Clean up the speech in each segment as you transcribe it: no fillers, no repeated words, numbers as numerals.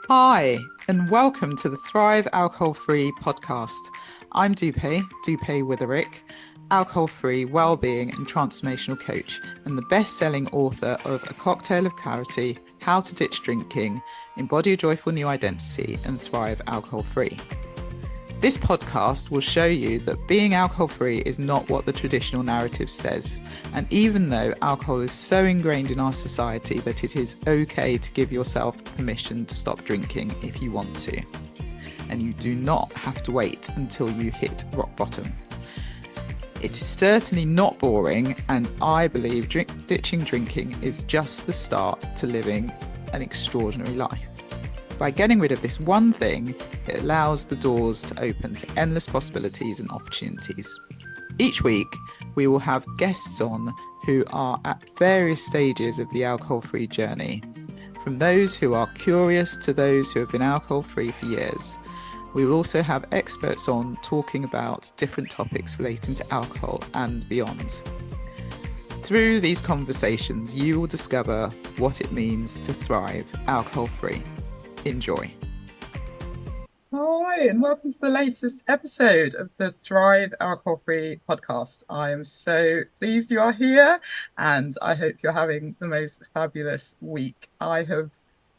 Hi, and welcome to the Thrive Alcohol Free podcast. I'm Dupe Witherick, alcohol free wellbeing and transformational coach, and the best selling author of A Cocktail of Clarity, How to Ditch Drinking, Embody a Joyful New Identity, and Thrive Alcohol Free. This podcast will show you that being alcohol free is not what the traditional narrative says. And even though alcohol is so ingrained in our society that it is okay to give yourself permission to stop drinking if you want to, and you do not have to wait until you hit rock bottom. It is certainly not boring, and I believe ditching drinking is just the start to living an extraordinary life. By getting rid of this one thing, it allows the doors to open to endless possibilities and opportunities. Each week, we will have guests on who are at various stages of the alcohol-free journey, from those who are curious to those who have been alcohol-free for years. We will also have experts on talking about different topics relating to alcohol and beyond. Through these conversations, you will discover what it means to thrive alcohol-free. Enjoy. Hi, and welcome to the latest episode of the Thrive Alcohol Free podcast. I am so pleased you are here, and I hope you're having the most fabulous week. I have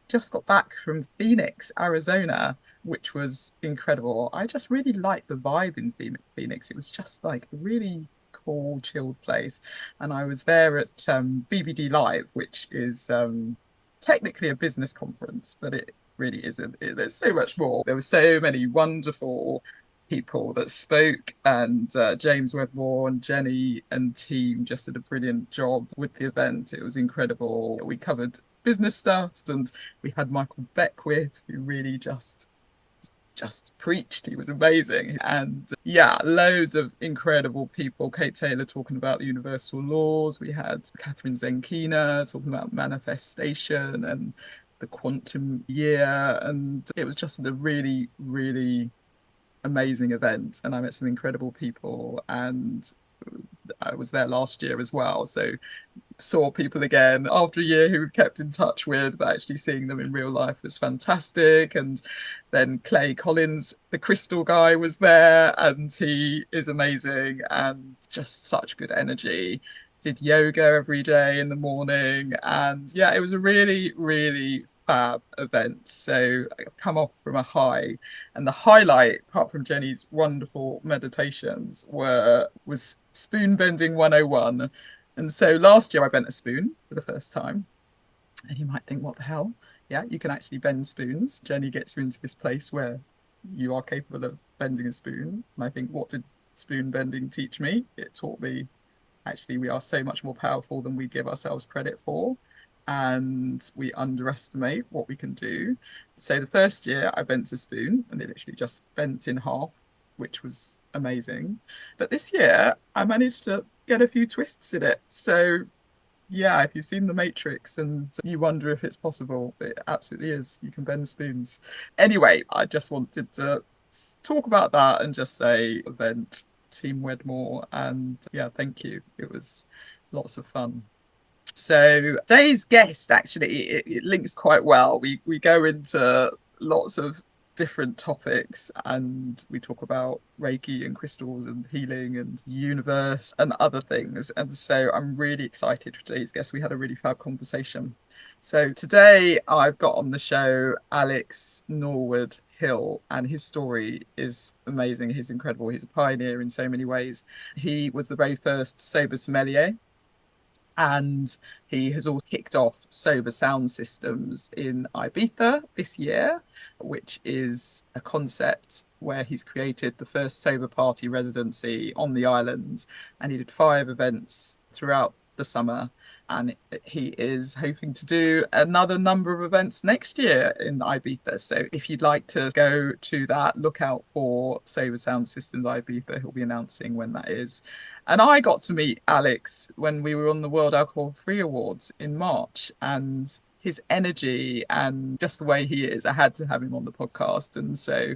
just got back from Phoenix, Arizona, which was incredible. I just really liked the vibe in Phoenix. It was just like a really cool, chilled place. And I was there at BBD Live, which is technically a business conference, but it really isn't. There's so much more. There were so many wonderful people that spoke, and James Wedmore and Jenny and team just did a brilliant job with the event. It was incredible. We covered business stuff, and we had Michael Beckwith, who really just preached. He was amazing. And yeah, loads of incredible people. Kate Taylor talking about the universal laws. We had Catherine Zenkina talking about manifestation and the quantum year. And it was just a really, really amazing event. And I met some incredible people. And I was there last year as well. So saw people again after a year who we've kept in touch with, but actually seeing them in real life was fantastic. And then Clay Collins, the crystal guy, was there, and he is amazing and just such good energy. Did yoga every day in the morning, and yeah, it was a really, really fab event. So I've come off from a high, and the highlight, apart from Jenny's wonderful meditations, was spoon bending 101. And so last year I bent a spoon for the first time. And you might think, what the hell? Yeah, you can actually bend spoons. Jenny gets you into this place where you are capable of bending a spoon. And I think, what did spoon bending teach me? It taught me actually we are so much more powerful than we give ourselves credit for. And we underestimate what we can do. So the first year I bent a spoon and it literally just bent in half, which was amazing. But this year I managed to get a few twists in it. So yeah, if you've seen The Matrix and you wonder if it's possible, it absolutely is. You can bend spoons. Anyway, I just wanted to talk about that and just say event Team Wedmore, and yeah, thank you. It was lots of fun. So today's guest actually it links quite well. We go into lots of different topics, and we talk about Reiki and crystals and healing and universe and other things. And so I'm really excited for today's guest. We had a really fab conversation. So today I've got on the show Alex Norwood Hill, and his story is amazing. He's incredible. He's a pioneer in so many ways. He was the very first sober sommelier, and he has also kicked off sober sound systems in Ibiza this year, which is a concept where he's created the first sober party residency on the island, and he did 5 events throughout the summer, and he is hoping to do another number of events next year in Ibiza. So if you'd like to go to that, look out for Sober Sound Systems Ibiza. He'll be announcing when that is. And I got to meet Alex when we were on the World Alcohol Free Awards in March, and his energy and just the way he is, I had to have him on the podcast. And so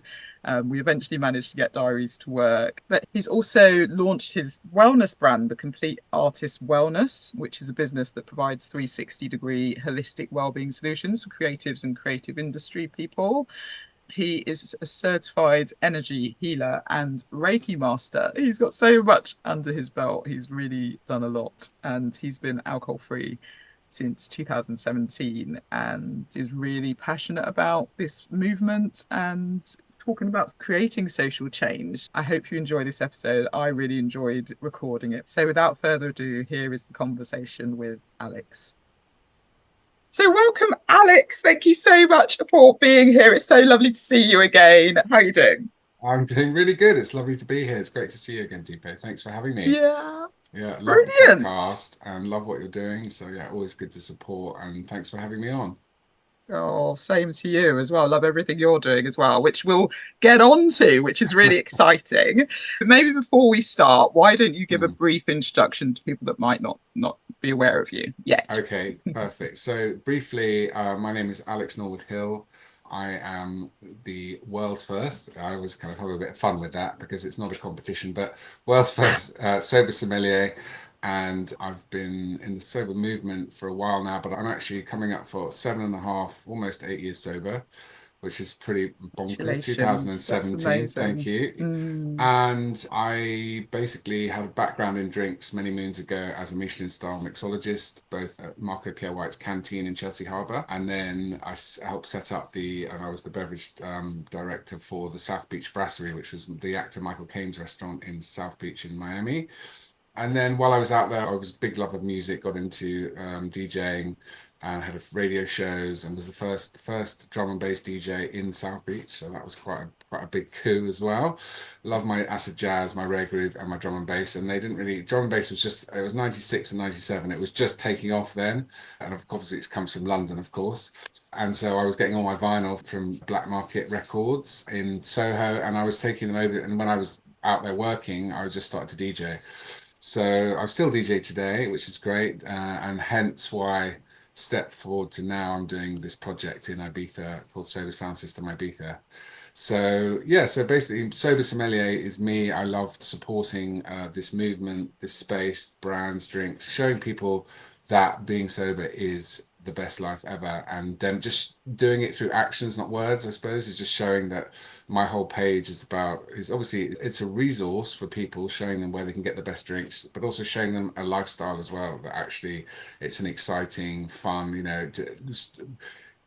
we eventually managed to get Diaries to work. But he's also launched his wellness brand, the Complete Artist Wellness, which is a business that provides 360-degree holistic wellbeing solutions for creatives and creative industry people. He is a certified energy healer and Reiki master. He's got so much under his belt. He's really done a lot, and he's been alcohol free since 2017 and is really passionate about this movement and talking about creating social change. I hope you enjoy this episode. I really enjoyed recording it. So without further ado, here is the conversation with Alex. So welcome, Alex. Thank you so much for being here. It's so lovely to see you again. How are you doing? I'm doing really good. It's lovely to be here. It's great to see you again, Deepa. Thanks for having me. Yeah, Yeah, love the brilliant. podcast and love what you're doing. So yeah, always good to support and thanks for having me on. Oh, same to you as well. Love everything you're doing as well, which we'll get on to, which is really exciting. But maybe before we start, why don't you give a Hmm. brief introduction to people that might not be aware of you yet? Okay, perfect. So briefly, my name is Alex Norwood Hill. I am the world's first. I always kind of have a bit of fun with that because it's not a competition, but world's first sober sommelier. And I've been in the sober movement for a while now, but I'm actually coming up for 7.5, almost 8 years sober, which is pretty bonkers. Congratulations. That's 2017, thank amazing. you. Mm, And I basically had a background in drinks many moons ago as a Michelin star mixologist, both at Marco Pierre White's canteen in Chelsea Harbour. And then helped set up and I was the beverage director for the South Beach Brasserie, which was the actor Michael Caine's restaurant in South Beach in Miami. And then while I was out there, I was a big love of music, got into DJing and had radio shows and was the first drum and bass DJ in South Beach. So that was quite a big coup as well. Love my acid jazz, my rare groove, and my drum and bass. And they didn't really drum and bass was just it was 96 and 97. It was just taking off then. And obviously it comes from London, of course. And so I was getting all my vinyl from Black Market Records in Soho, and I was taking them over. And when I was out there working, I just started to DJ. So I'm still DJ today, which is great, and hence why step forward to now I'm doing this project in Ibiza called Sober Sound System Ibiza. So yeah, so basically, Sober Sommelier is me. I love supporting this movement, this space, brands, drinks, showing people that being sober is the best life ever, and then just doing it through actions, not words. I suppose is just showing that my whole page is obviously it's a resource for people, showing them where they can get the best drinks, but also showing them a lifestyle as well. That actually it's an exciting, fun, just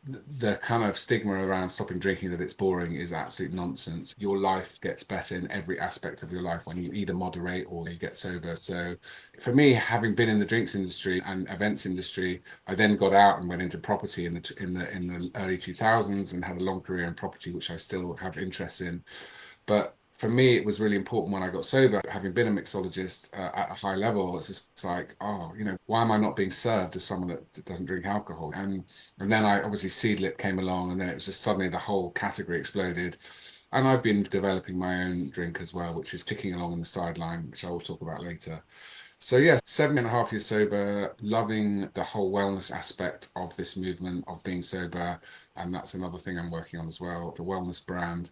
the kind of stigma around stopping drinking that it's boring is absolute nonsense. Your life gets better in every aspect of your life when you either moderate or you get sober. So for me, having been in the drinks industry and events industry, I then got out and went into property in the early 2000s and had a long career in property, which I still have interest in. But for me, it was really important when I got sober, having been a mixologist at a high level. It's just like, oh, why am I not being served as someone that doesn't drink alcohol? And then I obviously Seedlip came along, and then it was just suddenly the whole category exploded. And I've been developing my own drink as well, which is ticking along in the sideline, which I will talk about later. So yeah, 7.5 years sober, loving the whole wellness aspect of this movement of being sober. And that's another thing I'm working on as well, the wellness brand.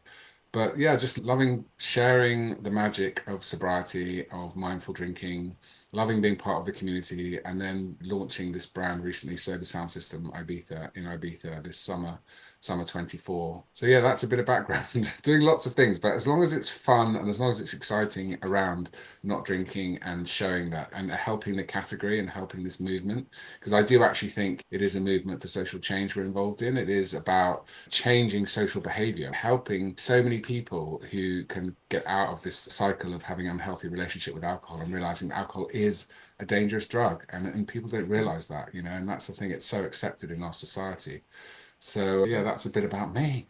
But yeah, just loving sharing the magic of sobriety, of mindful drinking, loving being part of the community, and then launching this brand recently, Sober Sound System Ibiza in Ibiza this summer 24. So yeah, that's a bit of background. Doing lots of things, but as long as it's fun and as long as it's exciting around not drinking and showing that and helping the category and helping this movement, because I do actually think it is a movement for social change we're involved in. It is about changing social behavior, helping so many people who can get out of this cycle of having an unhealthy relationship with alcohol and realizing that alcohol is a dangerous drug. And people don't realize that, and that's the thing, it's so accepted in our society. So yeah, that's a bit about me.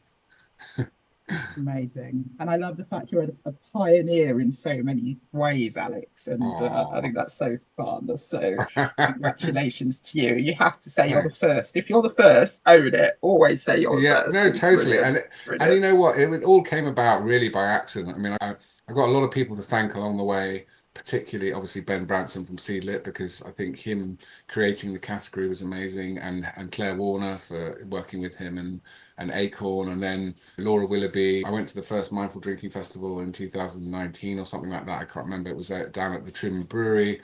Amazing. And I love the fact you're a pioneer in so many ways, Alex. And I Oh, think that's so fun. So congratulations to you. You have to say you're the thanks. first. If you're the first, own it. Always say you're the Yeah, first. no, It's totally. brilliant. And It's and you brilliant. know what? It all came about really by accident. I mean, I got a lot of people to thank along the way. particularly obviously Ben Branson from Seedlit, because I think him creating the category was amazing, and Claire Warner for working with him, and Acorn, and then Laura Willoughby. I went to the first Mindful Drinking Festival in 2019 or something like that. I can't remember. It was down at the Trim Brewery,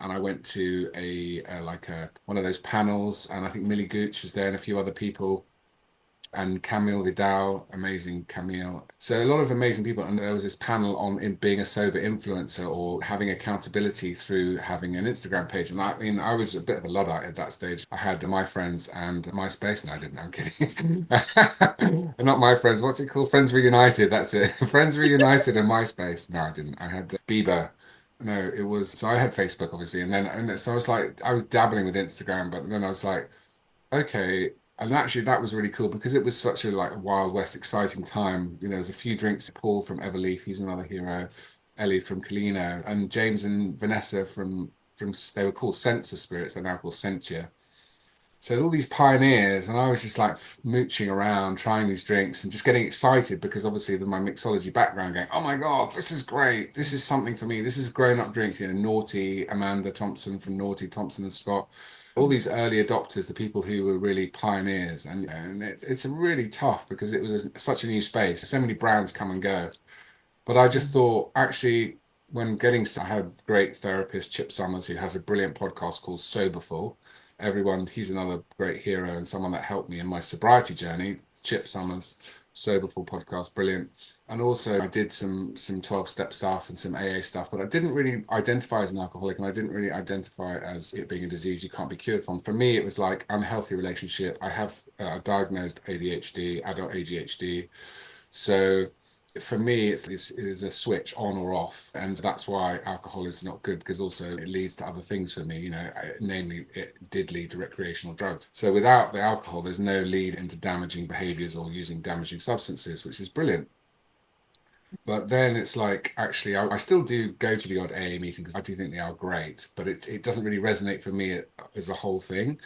and I went to a like a one of those panels, and I think Millie Gooch was there and a few other people, and Camille Vidal, amazing Camille. So a lot of amazing people. And there was this panel on in being a sober influencer or having accountability through having an Instagram page. And I mean, I was a bit of a Luddite at that stage. I had My Friends and MySpace, and I didn't know, I'm kidding. Not My Friends, what's it called? Friends Reunited, that's it. Friends Reunited and MySpace. No, I didn't. I had Bieber. No, it was, so I had Facebook obviously, and so I was like, I was dabbling with Instagram, but then I was like, okay. And actually, that was really cool because it was such a like Wild West exciting time. There's a few drinks. Paul from Everleaf, he's another hero. Ellie from Colino, and James and Vanessa from they were called Sensor Spirits. They're now called Sentia. So all these pioneers, and I was just like mooching around, trying these drinks and just getting excited because obviously with my mixology background, going, oh my God, this is great. This is something for me. This is grown-up drinks. Naughty, Amanda Thompson from Naughty, Thompson and Scott, all these early adopters, the people who were really pioneers. And it's really tough because it was such a new space. So many brands come and go. But I just thought, actually, when getting, I had a great therapist, Chip Summers, who has a brilliant podcast called Soberful. Everyone, he's another great hero and someone that helped me in my sobriety journey. Chip Summers, Soberful podcast, brilliant. And also, I did some 12-step stuff and some AA stuff, but I didn't really identify as an alcoholic, and I didn't really identify as it being a disease you can't be cured from. For me, it was like unhealthy relationship. I have diagnosed ADHD, adult ADHD. So for me, it's a switch on or off, and that's why alcohol is not good, because also it leads to other things for me. Namely, it did lead to recreational drugs. So without the alcohol, there's no lead into damaging behaviors or using damaging substances, which is brilliant. But then it's like, actually, I still do go to the odd AA meeting because I do think they are great, but it doesn't really resonate for me as a whole thing.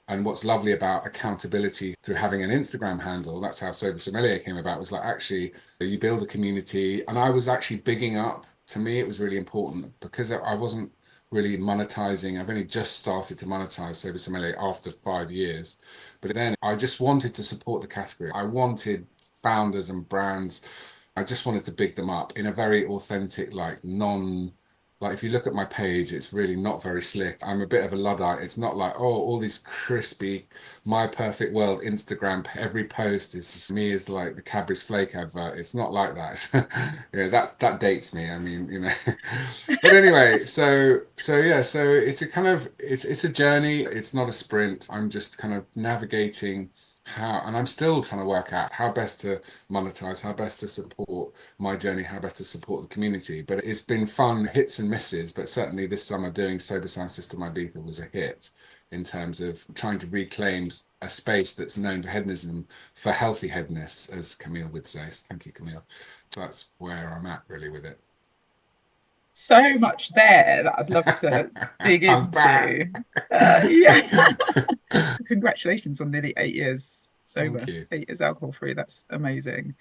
And what's lovely about accountability through having an Instagram handle, that's how Sober Sommelier came about, was like, actually, you build a community. And I was actually bigging up, to me, it was really important because I wasn't really monetizing. I've only just started to monetize Sober Sommelier after 5 years. But then I just wanted to support the category. I wanted founders and brands. I just wanted to big them up in a very authentic, like if you look at my page, it's really not very slick. I'm a bit of a Luddite. It's not like, oh, all these crispy, my perfect world Instagram. Every post is just me as like the Cadbury's Flake advert. It's not like that. Yeah, that dates me. I mean, But anyway, so yeah, so it's a kind of it's a journey. It's not a sprint. I'm just kind of navigating how, and I'm still trying to work out how best to monetize, how best to support my journey, how best to support the community. But it's been fun, hits and misses. But certainly this summer doing Sober Sound System Ibiza was a hit in terms of trying to reclaim a space that's known for hedonism, for healthy hedonists, as Camille would say. Thank you, Camille. So that's where I'm at really with it. So much there that I'd love to dig I'm back. into. Yeah. Congratulations on nearly 8 years Thank sober, you. 8 years alcohol free. That's amazing.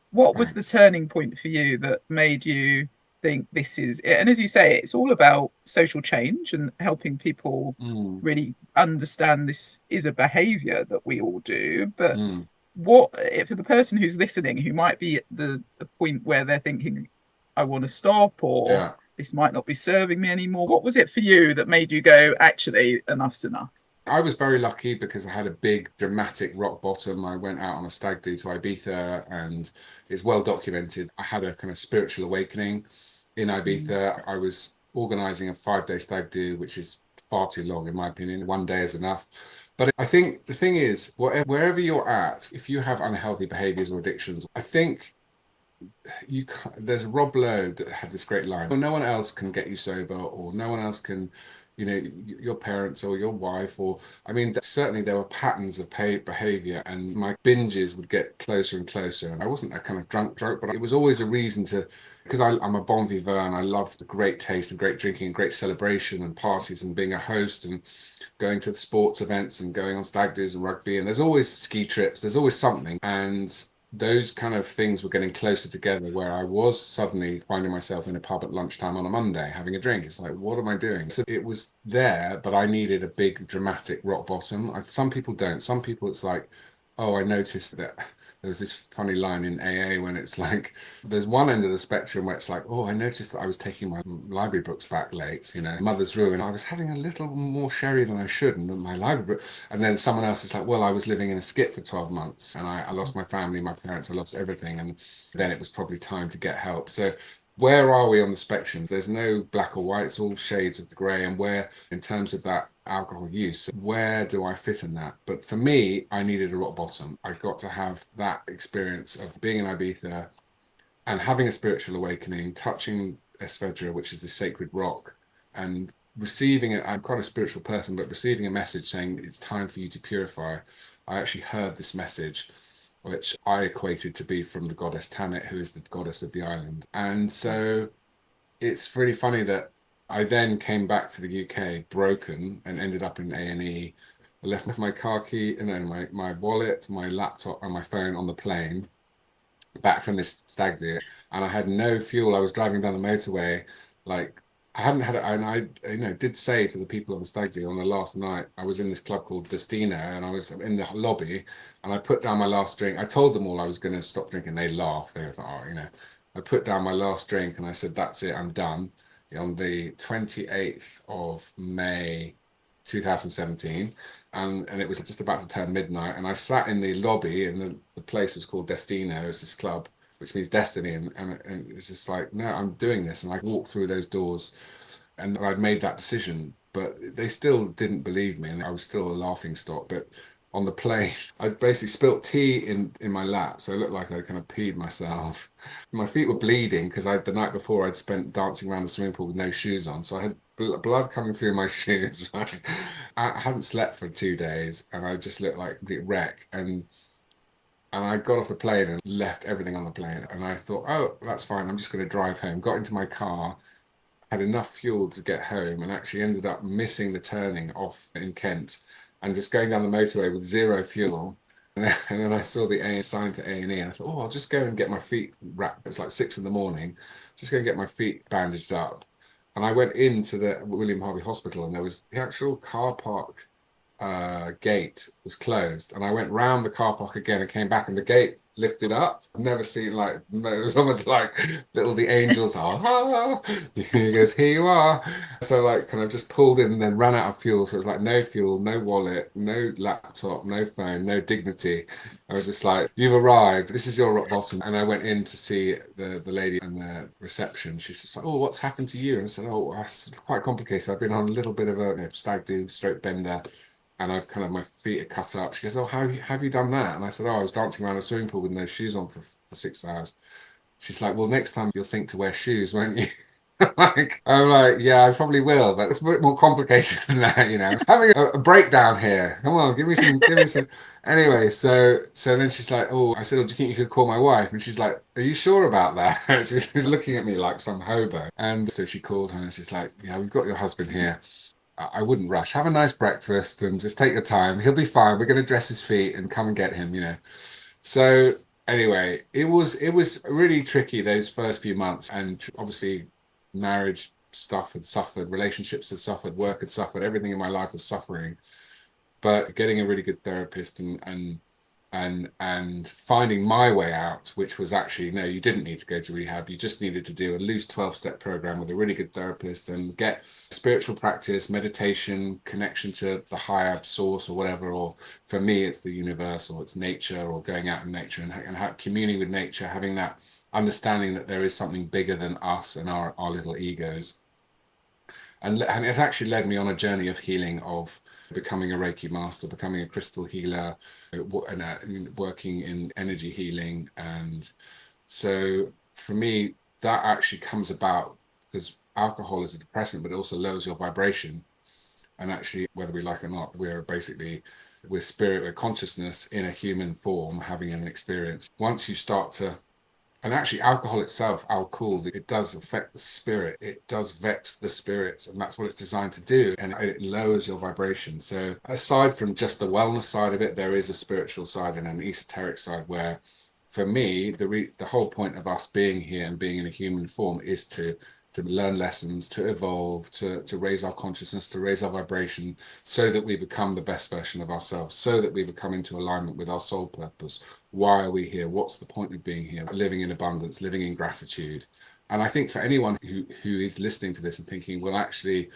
What was the Thanks. turning point for you that made you think this is it? And as you say, it's all about social change and helping people Mm, really understand this is a behavior that we all do. But mm, what for the person who's listening who might be at the point where they're thinking, I want to stop, or yeah. this might not be serving me anymore? What was it for you that made you go, actually, enough's enough? I was very lucky because I had a big dramatic rock bottom. I went out on a stag do to Ibiza, and it's well documented. I had a kind of spiritual awakening in Mm. Ibiza. I was organizing a 5 day stag do, which is far too long, in my opinion. One day is enough. But I think the thing is, wherever you're at, if you have unhealthy behaviors or addictions, I think there's Rob Lowe that had this great line: "No one else can get you sober, or no one else can, your parents or your wife, or I mean, certainly there were patterns of behavior, and my binges would get closer and closer. And I wasn't a kind of drunk, but it was always a reason to, because I'm a bon vivant, and I love the great taste and great drinking and great celebration and parties and being a host and going to the sports events and going on stag do's and rugby. And there's always ski trips. There's always something. And those kind of things were getting closer together where I was suddenly finding myself in a pub at lunchtime on a Monday having a drink. It's like, what am I doing? So it was there, but I needed a big dramatic rock bottom. Some people don't. Some people, it's like, oh, I noticed that there was this funny line in AA when it's like, there's one end of the spectrum where it's like, oh, I noticed that I was taking my library books back late, mother's room, and I was having a little more sherry than I should, and my library book. And then someone else is like, well, I was living in a skit for 12 months and I lost my family, my parents, I lost everything. And then it was probably time to get help. So where are we on the spectrum? There's no black or white, it's all shades of grey. And where, in terms of that alcohol use, where do I fit in that? But for me, I needed a rock bottom. I got to have that experience of being in Ibiza and having a spiritual awakening, touching Esvedra, which is the sacred rock, and receiving it. I'm quite a spiritual person, but receiving a message saying it's time for you to purify. I actually heard this message, which I equated to be from the goddess Tanit, who is the goddess of the island. And so it's really funny that I then came back to the UK broken and ended up in A&E. I left my car key and then my wallet, my laptop, and my phone on the plane back from this stag do, and I had no fuel. I was driving down the motorway, like I hadn't had it, and I did say to the people on the stag do on the last night, I was in this club called Destino, and I was in the lobby, and I put down my last drink. I told them all I was going to stop drinking. They laughed. They thought, oh, I put down my last drink, and I said, that's it, I'm done. On the 28th of May, 2017. And it was just about to turn midnight, and I sat in the lobby, and the place was called Destino. It's this club which means destiny, and it's just like, no, I'm doing this. And I walked through those doors and I'd made that decision, but they still didn't believe me, and I was still a laughing stock. But on the plane, I basically spilt tea in my lap, so it looked like I kind of peed myself. My feet were bleeding because the night before I'd spent dancing around the swimming pool with no shoes on, so I had blood coming through my shoes. Right? I hadn't slept for 2 days, and I just looked like a complete wreck. And I got off the plane and left everything on the plane. And I thought, oh, that's fine. I'm just going to drive home. Got into my car, had enough fuel to get home, and actually ended up missing the turning off in Kent and just going down the motorway with zero fuel. And then I saw the A sign to A&E, and I thought, oh, I'll just go and get my feet wrapped. It's like 6 in the morning. Just go and get my feet bandaged up. And I went into the William Harvey Hospital, and there was the actual car park gate was closed, and I went round the car park again and came back, and the gate lifted up. I've never seen, like, it was almost like little the angels are. Ah. He goes, here you are. So like kind of just pulled in and then ran out of fuel. So it was like no fuel, no wallet, no laptop, no phone, no dignity. I was just like, you've arrived. This is your rock bottom. And I went in to see the lady in the reception. She's just like, oh, what's happened to you? And I said, oh, it's quite complicated. I've been on a little bit of a stag do stroke bender, and I've kind of, my feet are cut up. She goes, oh, how have you done that? And I said, oh, I was dancing around a swimming pool with no shoes on for 6 hours. She's like, well, next time you'll think to wear shoes, won't you? I'm like, yeah, I probably will, but it's a bit more complicated than that, Having a breakdown here. Come on, give me some. Anyway, so then she's like, oh, I said, oh, do you think you could call my wife? And she's like, are you sure about that? She's looking at me like some hobo. And so she called her, and she's like, yeah, we've got your husband here. I wouldn't rush. Have a nice breakfast and just take your time. He'll be fine. We're going to dress his feet and come and get him. So anyway, it was really tricky those first few months, and obviously marriage stuff had suffered, relationships had suffered, work had suffered, everything in my life was suffering. But getting a really good therapist and finding my way out, which was actually, no, you didn't need to go to rehab. You just needed to do a loose 12-step program with a really good therapist and get spiritual practice, meditation, connection to the higher source or whatever. Or for me, it's the universe, or it's nature, or going out in nature and communing with nature, having that understanding that there is something bigger than us and our little egos. And it actually led me on a journey of healing, of becoming a Reiki master, becoming a crystal healer, and working in energy healing. And so for me, that actually comes about because alcohol is a depressant, but it also lowers your vibration. And actually, whether we like it or not, we're spirit, we're consciousness in a human form having an experience. Once you start to, and actually, alcohol itself, alcohol, it does affect the spirit. It does vex the spirit, and that's what it's designed to do. And it lowers your vibration. So aside from just the wellness side of it, there is a spiritual side and an esoteric side where for me, the whole point of us being here and being in a human form is to learn lessons, to evolve, to raise our consciousness, to raise our vibration, so that we become the best version of ourselves, so that we become into alignment with our soul purpose. Why are we here? What's the point of being here? Living in abundance, living in gratitude. And I think for anyone who is listening to this and thinking, well, actually,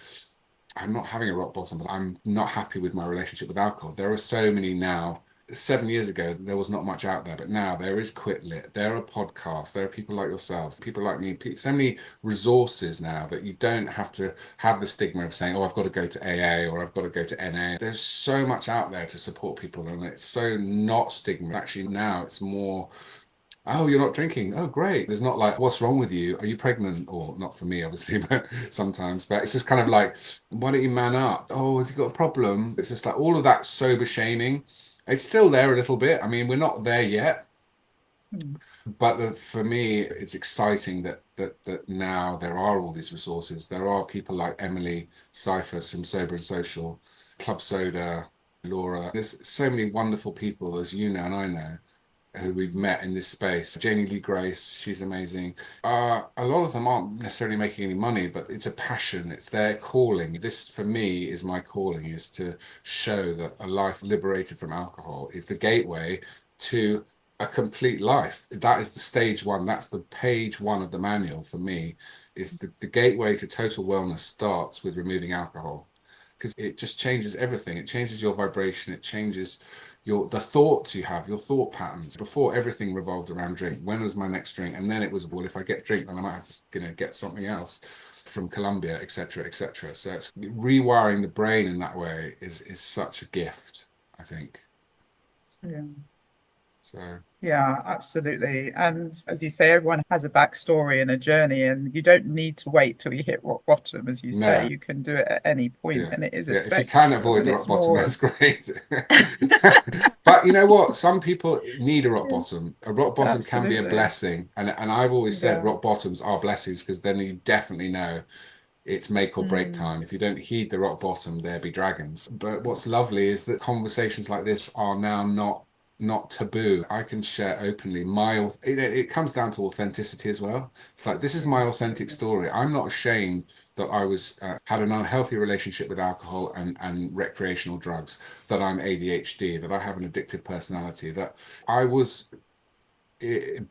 I'm not having a rock bottom, but I'm not happy with my relationship with alcohol. There are so many now. 7 years ago, there was not much out there, but now there is Quit Lit. There are podcasts. There are people like yourselves, people like me, so many resources now that you don't have to have the stigma of saying, oh, I've got to go to AA or I've got to go to NA. There's so much out there to support people, and it's so not stigma. Actually, now it's more, oh, you're not drinking. Oh, great. There's not like, what's wrong with you? Are you pregnant? Or not for me, obviously, but sometimes. But it's just kind of like, why don't you man up? Oh, have you got a problem? It's just like all of that sober shaming. It's still there a little bit. I mean, we're not there yet. Mm. But for me, it's exciting that now there are all these resources. There are people like Emily Cyphers from Sober and Social, Club Soda, Laura. There's so many wonderful people, as you know and I know, who we've met in this space. Jamie Lee Grace, she's amazing. A lot of them aren't necessarily making any money, but it's a passion, it's their calling. This, for me, is my calling, is to show that a life liberated from alcohol is the gateway to a complete life. That is the stage one, that's the page one of the manual for me, is the gateway to total wellness starts with removing alcohol. Because it just changes everything. It changes your vibration, it changes the thoughts you have, your thought patterns. Before, everything revolved around drink. When was my next drink? And then it was, well, if I get drink, then I might have to, get something else from Colombia, etc., etc. So it's rewiring the brain in that way is such a gift, I think. Yeah. So Yeah, absolutely. And as you say, everyone has a backstory and a journey, and you don't need to wait till you hit rock bottom, as you say. no, You can do it at any point, yeah, and it is a yeah. If you can spectrum, avoid and the rock it's bottom, more that's of great. But you know what? Some people need a rock yeah, bottom. A rock bottom can be a absolutely. blessing, and I've always said Yeah. rock bottoms are blessings, because then you definitely know it's make or break Mm. time. If you don't heed the rock bottom, there be dragons. But what's lovely is that conversations like this are now not taboo. I can share openly it comes down to authenticity as well. It's like, this is Yeah, my authentic absolutely. story. I'm not ashamed that I was had an unhealthy relationship with alcohol and recreational drugs, that I'm ADHD, that I have an addictive personality, that I was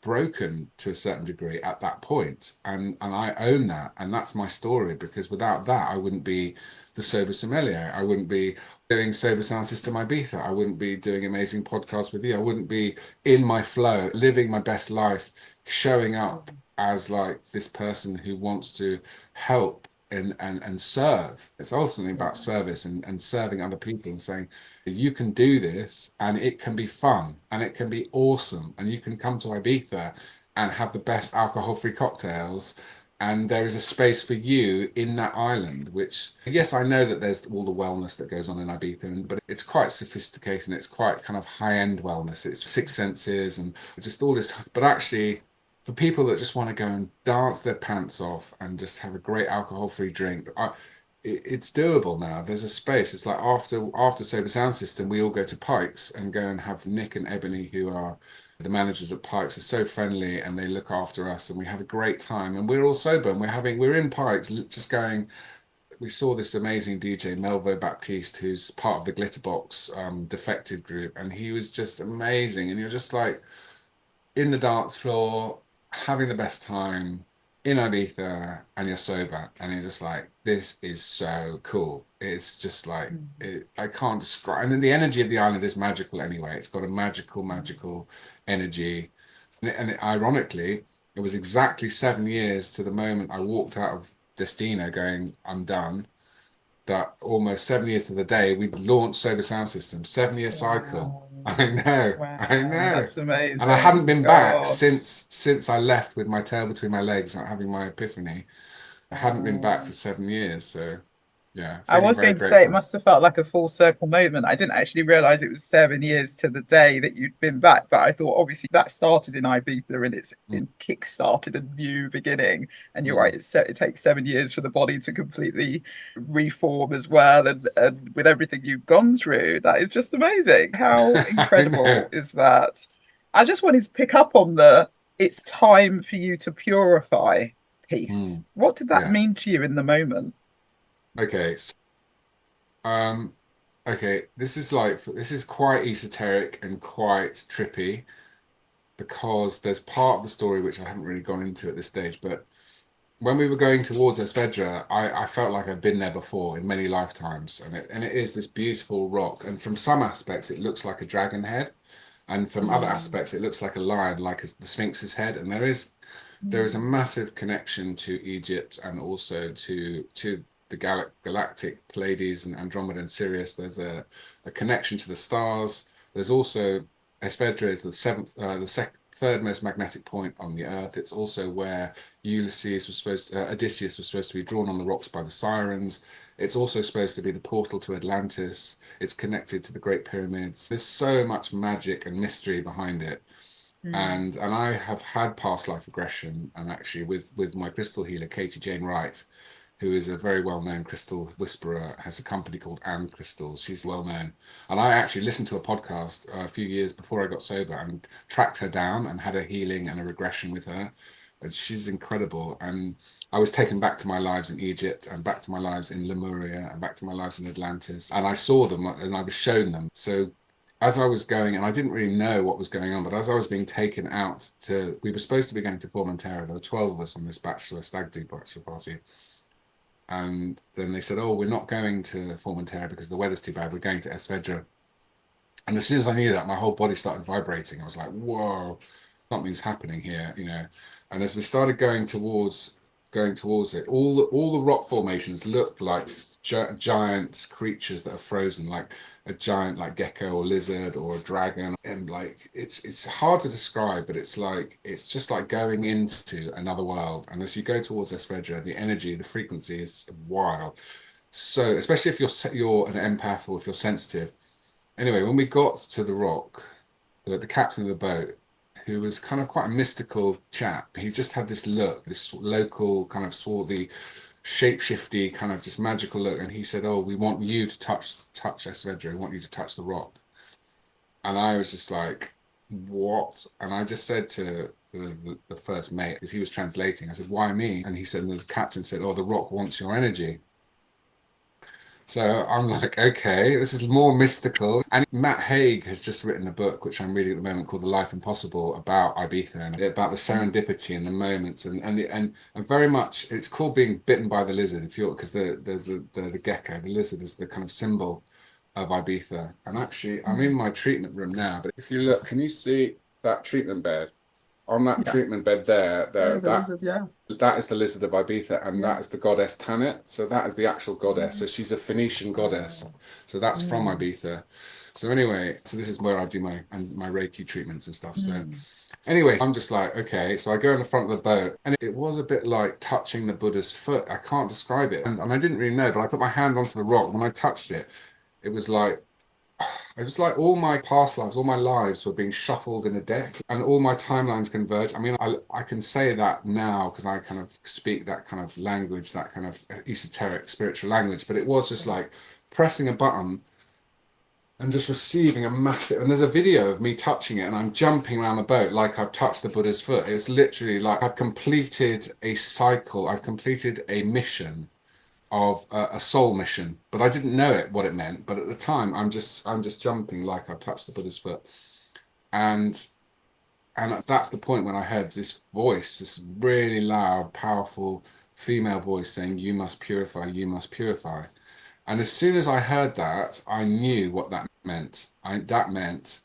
broken to a certain degree at that point, and I own that, and that's my story, because without that I wouldn't be the sober sommelier, I wouldn't be doing sober sound system Ibiza, I wouldn't be doing amazing podcasts with you, I wouldn't be in my flow, living my best life, showing up Mm. as like this person who wants to help and serve. It's ultimately Yeah. about service and serving other people and saying, you can do this and it can be fun and it can be awesome, and you can come to Ibiza and have the best alcohol-free cocktails, and there is a space for you in that island, which, yes, I know that there's all the wellness that goes on in Ibiza, but it's quite sophisticated and it's quite kind of high-end wellness. It's six senses and just all this, but actually for people that just want to go and dance their pants off and just have a great alcohol-free drink, it's doable now. There's a space. It's like after Sober Sound System, we all go to Pikes and go and have Nick and Ebony, who are the managers at Pikes, are so friendly and they look after us, and we have a great time. And we're all sober and we're in Pikes just going. We saw this amazing DJ Melvo Baptiste, who's part of the Glitterbox Defected group, and he was just amazing. And you're just like in the dance floor, having the best time in Ibiza, and you're sober, and you're just like, this is so cool. It's just like, Mm. I can't describe. And then the energy of the island is magical anyway. It's got a magical, Mm. magical energy. Ironically, it was exactly 7 years to the moment I walked out of Destina going, I'm done, that almost 7 years to the day we launched Sober Sound System. 7 year cycle. Wow. I Wow, know. that's And I hadn't amazing. been back Gosh. since I left with my tail between my legs, like having my epiphany. I hadn't been back for Wow. 7 years, so yeah, I feeling was very going to say it grateful. must have felt like a full circle moment. I didn't actually realize it was 7 years to the day that you'd been back, but I thought obviously that started in Ibiza and it's Mm, kick-started a new beginning. And you're right, mm. it takes 7 years for the body to completely reform as well. And with everything you've gone through, that is just amazing. How I know. incredible is that? I just wanted to pick up on the it's time for you to purify piece. Mm, What did that yes. mean to you in the moment? Okay. Um, okay. This is quite esoteric and quite trippy because there's part of the story which I haven't really gone into at this stage, but when we were going towards Esvedra, I felt like I've been there before in many lifetimes, and it is this beautiful rock. And from some aspects, it looks like a dragon head, and from other Mm, aspects, it looks like a lion, like the Sphinx's head. And there is a mm, massive connection to Egypt and also to the galactic Pleiades and Andromeda and Sirius. There's a connection to the stars. There's also Esvedra is the third most magnetic point on the Earth. It's also where Odysseus was supposed to be drawn on the rocks by the sirens. It's also supposed to be the portal to Atlantis. It's connected to the Great Pyramids. There's so much magic and mystery behind it. mm, And I have had past life regression, and actually with my crystal healer Katie Jane Wright, who is a very well-known crystal whisperer, has a company called And Crystals. She's well known, and I actually listened to a podcast a few years before I got sober and tracked her down and had a healing and a regression with her. And she's incredible. And I was taken back to my lives in Egypt and back to my lives in Lemuria and back to my lives in Atlantis. And I saw them and I was shown them. So as I was going, and I didn't really know what was going on, but as I was being taken out we were supposed to be going to Formentera. There were 12 of us on this bachelor stag do bachelor party. And then they said, oh, we're not going to Formentera because the weather's too bad. We're going to Esvedra. And as soon as I knew that, my whole body started vibrating. I was like, whoa, something's happening here, you know. And as we started going towards it, all the rock formations looked like giant creatures that are frozen, like a giant like gecko or lizard or a dragon. And like it's hard to describe, but it's just like going into another world. And as you go towards Esvedra, the energy, the frequency is wild. So especially if you're an empath or if you're sensitive. Anyway, when we got to the rock, the captain of the boat, who was kind of quite a mystical chap, he just had this look, this local kind of swarthy, shapeshifty, kind of just magical look. And he said, "Oh, we want you to touch Esvedra. We want you to touch the rock." And I was just like, "What?" And I just said to the first mate, because he was translating, I said, "Why me?" And he said, and the captain said, "Oh, the rock wants your energy." So I'm like, okay, this is more mystical. And Matt Haig has just written a book, which I'm reading at the moment, called The Life Impossible, about Ibiza and about the mm. serendipity and the moments and very much it's called being bitten by the lizard. If you're because there's the gecko, the lizard is the kind of symbol of Ibiza. And actually, I'm in Mm. my treatment room now, but if you look, can you see that treatment bed? On that Yeah. treatment bed there, Yeah, the lizard, yeah. that is the lizard of Ibiza, and Yeah. that is the goddess Tanit. So that is the actual goddess. Mm. So she's a Phoenician goddess. Wow. So that's from Mm. Ibiza. So anyway, so this is where I do my Reiki treatments and stuff. So Mm. anyway, I'm just like, okay. So I go in the front of the boat, and it was a bit like touching the Buddha's foot. I can't describe it, and I didn't really know, but I put my hand onto the rock. When I touched it, it was like it was like all my past lives, all my lives were being shuffled in a deck and all my timelines converged. I mean, I can say that now because I kind of speak that kind of language, that kind of esoteric spiritual language, but it was just like pressing a button and just receiving a massive. And there's a video of me touching it and I'm jumping around the boat like I've touched the Buddha's foot. It's literally like I've completed a cycle, I've completed a mission of a soul mission, but I didn't know it what it meant. But at the time, I'm just jumping like I've touched the Buddha's foot, and that's the point when I heard this voice, this really loud, powerful female voice saying, "You must purify, you must purify." And as soon as I heard that, I knew what that meant. That meant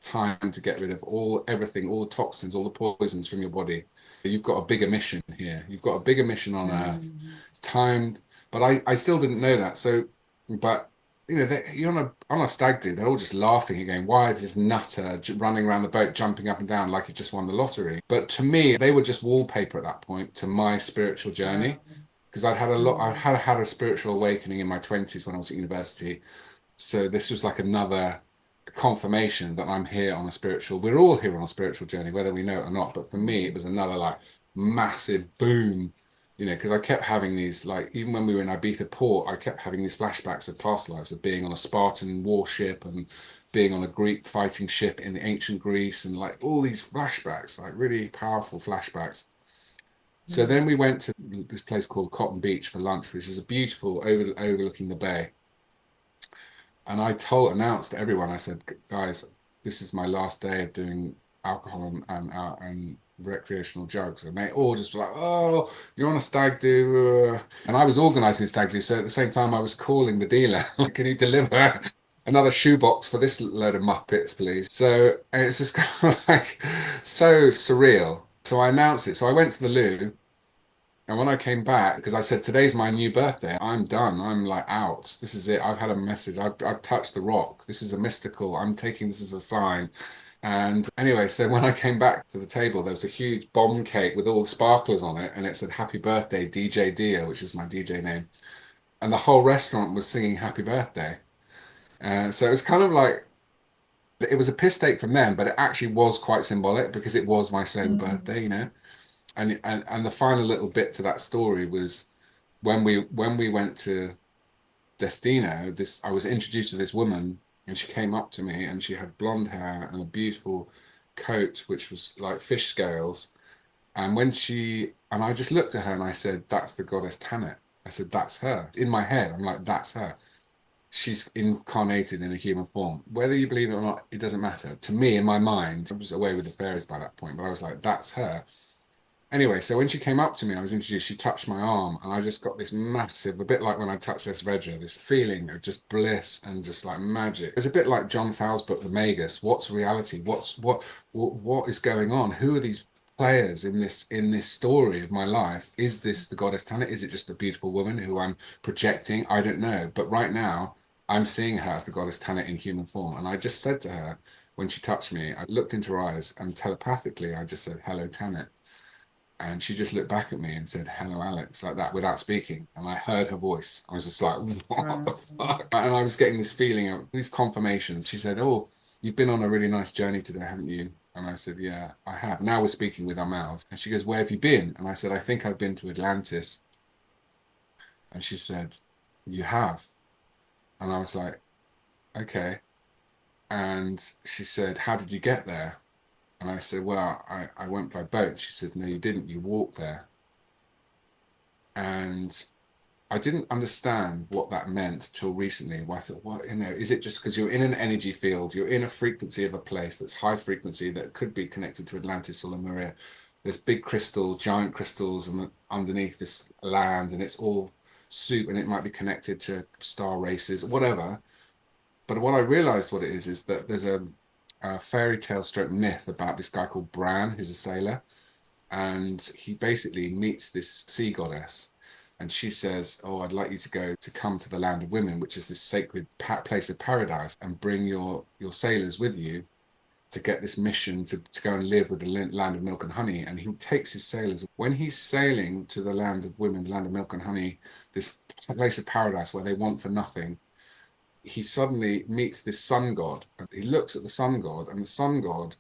time to get rid of everything, all the toxins, all the poisons from your body. You've got a bigger mission here. You've got a bigger mission on Earth. Mm. It's time, but I still didn't know that. So, but you're on a stag do. They're all just laughing again. Why is this nutter running around the boat, jumping up and down like he just won the lottery? But to me, they were just wallpaper at that point to my spiritual Yeah. journey because I'd had a lot. I Mm. had a spiritual awakening in my 20s when I was at university. So this was like another confirmation that I'm here on a spiritual. We're all here on a spiritual journey, whether we know it or not. But for me, it Mm. was another like massive boom, because I kept having these, like, even when we were in Ibiza port, I kept having these flashbacks of past lives of being on a Spartan warship and being on a Greek fighting ship in the ancient Greece, and like all these flashbacks, like really powerful flashbacks. So then Mm. we went to this place called Cotton Beach for lunch, which is a beautiful overlooking the bay. And announced to everyone, I said, guys, this is my last day of doing alcohol and recreational drugs. And they all just were like, oh, you're on a stag do. And I was organizing stag do. So at the same time, I was calling the dealer, like, can you deliver another shoebox for this load of Muppets, please? So it's just kind of like so surreal. So I announced it. So I went to the loo. And when I came back, because I said, today's my new birthday, I'm done. I'm like out. This is it. I've had a message. I've touched the rock. This is a mystical. I'm taking this as a sign. And anyway, so when I came back to the table, there was a huge bomb cake with all the sparklers on it. And it said, Happy Birthday, DJ Dio, which is my DJ name. And the whole restaurant was singing Happy Birthday. So it was kind of like, it was a piss take from them, but it actually was quite symbolic because it was my sober Mm. birthday. And the final little bit to that story was when we went to Destino, this I was introduced to this woman, and she came up to me, and she had blonde hair and a beautiful coat which was like fish scales. And I just looked at her and I said, that's the goddess Tanit. I said, that's her. In my head, I'm like, that's her. She's incarnated in a human form. Whether you believe it or not, it doesn't matter. To me, in my mind, I was away with the fairies by that point, but I was like, that's her. Anyway, so when she came up to me, I was introduced, she touched my arm, and I just got this massive, a bit like when I touched this Vedra, this feeling of just bliss and just like magic. It's a bit like John Fowles' book, The Magus. What's reality? What is going on? Who are these players in this story of my life? Is this the goddess Tanit? Is it just a beautiful woman who I'm projecting? I don't know. But right now, I'm seeing her as the goddess Tanit in human form. And I just said to her, when she touched me, I looked into her eyes and telepathically, I just said, hello, Tanit. And she just looked back at me and said, hello, Alex, like that without speaking. And I heard her voice. I was just like, what Wow. the fuck? And I was getting this feeling of these confirmations. She said, oh, you've been on a really nice journey today, haven't you? And I said, yeah, I have. Now we're speaking with our mouths. And she goes, where have you been? And I said, I think I've been to Atlantis. And she said, you have. And I was like, okay. And she said, how did you get there? And I said, well, I went by boat. She said, no, you didn't. You walked there. And I didn't understand what that meant till recently. Where I thought, what, is it just because you're in an energy field, you're in a frequency of a place that's high frequency that could be connected to Atlantis or Lemuria? There's big crystals, giant crystals, and underneath this land, and it's all soup, and it might be connected to star races, whatever. But what I realized what it is that there's a fairy tale stroke myth about this guy called Bran, who's a sailor, and he basically meets this sea goddess, and she says, oh, I'd like you to go to come to the land of women, which is this sacred place of paradise, and bring your sailors with you to get this mission to go and live with the land of milk and honey. And he takes his sailors when he's sailing to the land of women, the land of milk and honey, this place of paradise where they want for nothing. He suddenly meets this sun god, and he looks at the sun god, and the sun god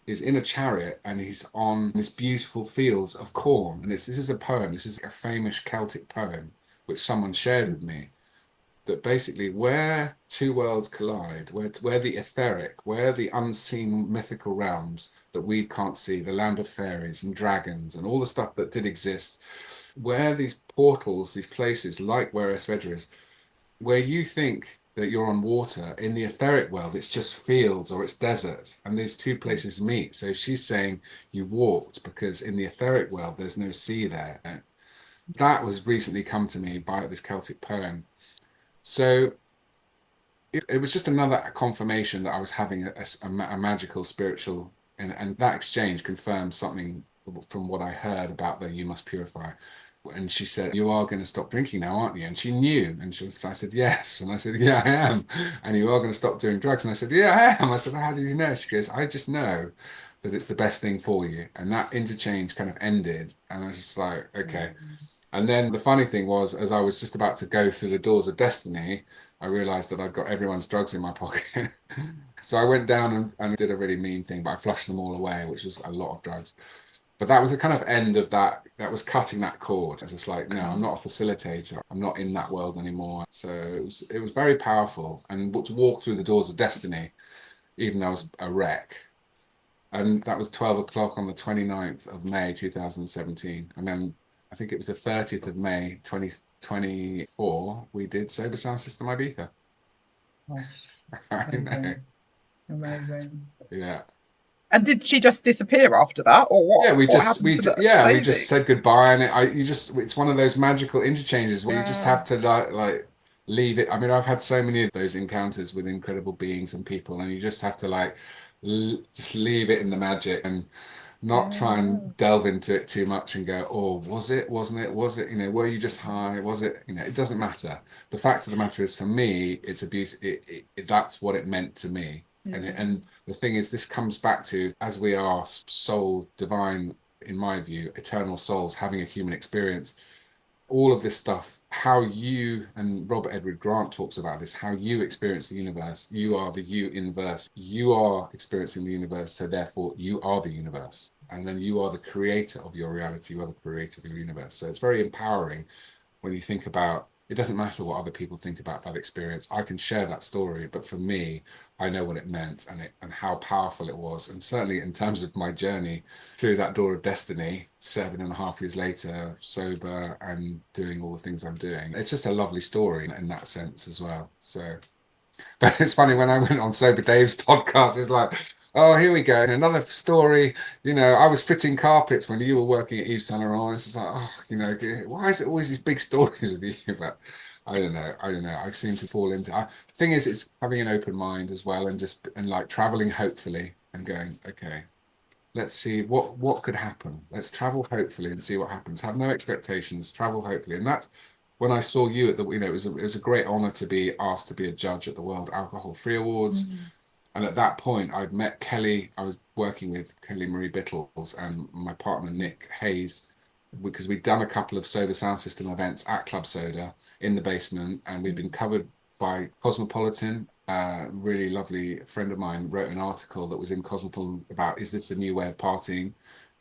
is in a chariot, and he's on this beautiful fields of corn. And this is a poem. This is a famous Celtic poem which someone shared with me, that basically where two worlds collide, where the etheric, where the unseen mythical realms that we can't see, the land of fairies and dragons and all the stuff that did exist, where these portals, these places like where Esvedra is, where you think that you're on water, in the etheric world it's just fields or it's desert, and these two places meet. So she's saying you walked because in the etheric world there's no sea there. And that was recently come to me by this Celtic poem. So it was just another confirmation that I was having a magical spiritual, and that exchange confirmed something from what I heard about the you must purify. And she said, you are going to stop drinking now, aren't you? And she knew. And I said, yes. And I said, yeah, I am. And you are going to stop doing drugs. And I said, yeah, I am. I said, how did you know? She goes, I just know that it's the best thing for you. And that interchange kind of ended. And I was just like, okay. Mm. And then the funny thing was, as I was just about to go through the doors of destiny, I realized that I'd got everyone's drugs in my pocket. So I went down and did a really mean thing, but I flushed them all away, which was a lot of drugs. But that was the kind of end of that. That was cutting that cord. It's just like, no, I'm Mm. not a facilitator. I'm not in that world anymore. So it was very powerful. And to walk through the doors of destiny, even though I was a wreck. And that was 12 o'clock on the 29th of May 2017. And then I think it was the 30th of May 2024, we did Sober Sound System Ibiza. Gosh, I know. amazing, amazing. Yeah. And did she just disappear after that, or what? Yeah, What happened to the we just lady? said goodbye, and you just it's one of those magical interchanges where you just Wow. have to like leave it. I mean, I've had so many of those encounters with incredible beings and people, and you just have to like just leave it in the magic and not Yeah, try yeah. and delve into it too much and go, oh, was it, wasn't it, was it, were you just high, was it, it doesn't matter. The fact of the matter is, for me, it's a beauty. That's what it meant to me. Yeah. And the thing is, this comes back to, as we are soul divine, in my view, eternal souls having a human experience, all of this stuff, how you, and Robert Edward Grant talks about this, how you experience the universe. You are the you inverse. You are experiencing the universe, so therefore you are the universe. And then you are the creator of your reality, you are the creator of your universe. So it's very empowering when you think about, it doesn't matter what other people think about that experience. I can share that story, but for me, I know what it meant and how powerful it was. And certainly in terms of my journey through that door of destiny, 7.5 years later, sober and doing all the things I'm doing. It's just a lovely story in that sense as well. So but it's funny when I went on Sober Dave's podcast, it's like, oh, here we go. And another story, I was fitting carpets when you were working at Yves Saint Laurent. It's like, oh, why is it always these big stories with you? But I don't know. I don't know. I seem to fall into. Thing is, it's having an open mind as well, and like traveling hopefully and going, okay, let's see what could happen. Let's travel hopefully and see what happens. Have no expectations. Travel hopefully, and that's when I saw you at the. It was a great honor to be asked to be a judge at the World Alcohol Free Awards. Mm. And at that point, I'd met Kelly. I was working with Kelly Marie Bittles and my partner Nick Hayes because we'd done a couple of Sober Sound System events at Club Soda in the basement, and we'd been Mm. covered by Cosmopolitan. Really lovely friend of mine wrote an article that was in Cosmopolitan about, is this the new way of partying?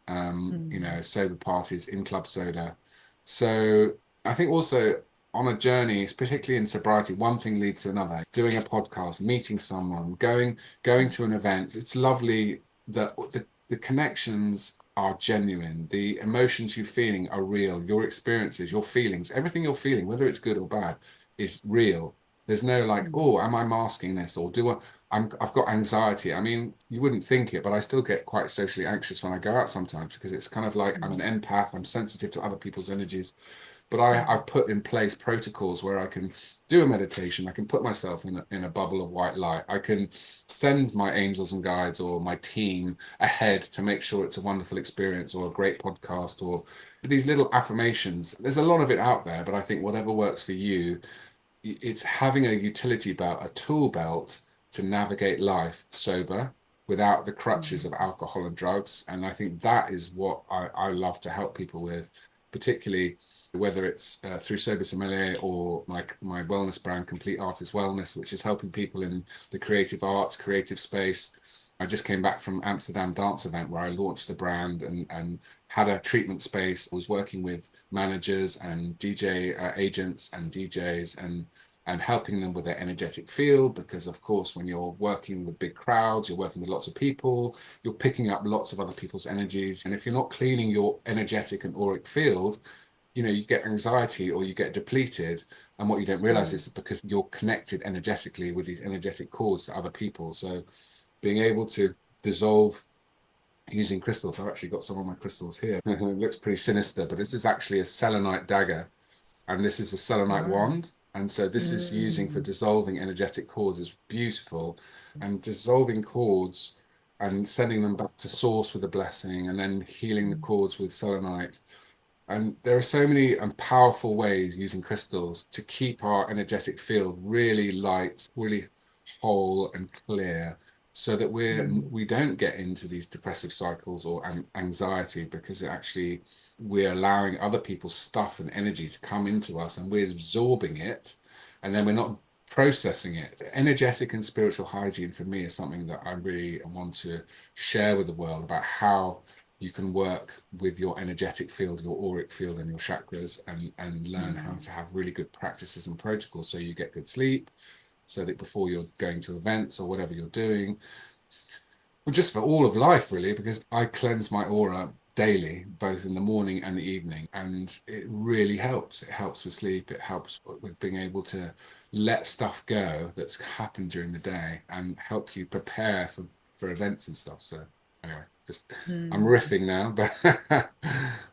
Mm. Sober parties in Club Soda. So I think also on a journey, particularly in sobriety, one thing leads to another. Doing a podcast, meeting someone, going to an event. It's lovely that the connections are genuine. The emotions you're feeling are real. Your experiences, your feelings, everything you're feeling, whether it's good or bad, is real. There's no like, Mm. oh, am I masking this? Or I've got anxiety. I mean, you wouldn't think it, but I still get quite socially anxious when I go out sometimes because it's kind of like I'm an Mm. empath. I'm sensitive to other people's energies. But Mm. I've put in place protocols where I can do a meditation. I can put myself in a bubble of white light. I can send my angels and guides or my team ahead to make sure it's a wonderful experience or a great podcast or these little affirmations. There's a lot of it out there, but I think whatever works for you, it's having a utility belt, a tool belt to navigate life sober without the crutches of Mm. alcohol and drugs. And I think that is what I love to help people with, particularly whether it's through Sober Sommelier or my wellness brand, Complete Artist Wellness, which is helping people in the creative arts, creative space. I just came back from Amsterdam Dance Event where I launched the brand and had a treatment space. I was working with managers and DJ agents and DJs and helping them with their energetic field, because of course when you're working with big crowds, you're working with lots of people, you're picking up lots of other people's energies, and if you're not cleaning your energetic and auric field, you get anxiety or you get depleted, and what you don't realize Mm. is because you're connected energetically with these energetic cords to other people. So being able to dissolve using crystals. I've actually got some of my crystals here. It looks pretty sinister, but this is actually a selenite dagger and this is a selenite Wow. wand. And so this is using for Mm. dissolving energetic cords. Is beautiful. And dissolving cords and sending them back to source with a blessing and then healing the Mm. cords with selenite. And there are so many and powerful ways using crystals to keep our energetic field really light, really whole and clear, so that Mm. we don't get into these depressive cycles or anxiety, because we're allowing other people's stuff and energy to come into us and we're absorbing it, and then we're not processing it. Energetic and spiritual hygiene for me is something that I really want to share with the world about how you can work with your energetic field, your auric field, and your chakras, and learn how Mm. to have really good practices and protocols so you get good sleep, so that before you're going to events or whatever you're doing, well, just for all of life, really, because I cleanse my aura daily, both in the morning and the evening, and it really helps. It helps with sleep. It helps with being able to let stuff go that's happened during the day and help you prepare for events and stuff. So anyway, just I'm Mm. riffing now, but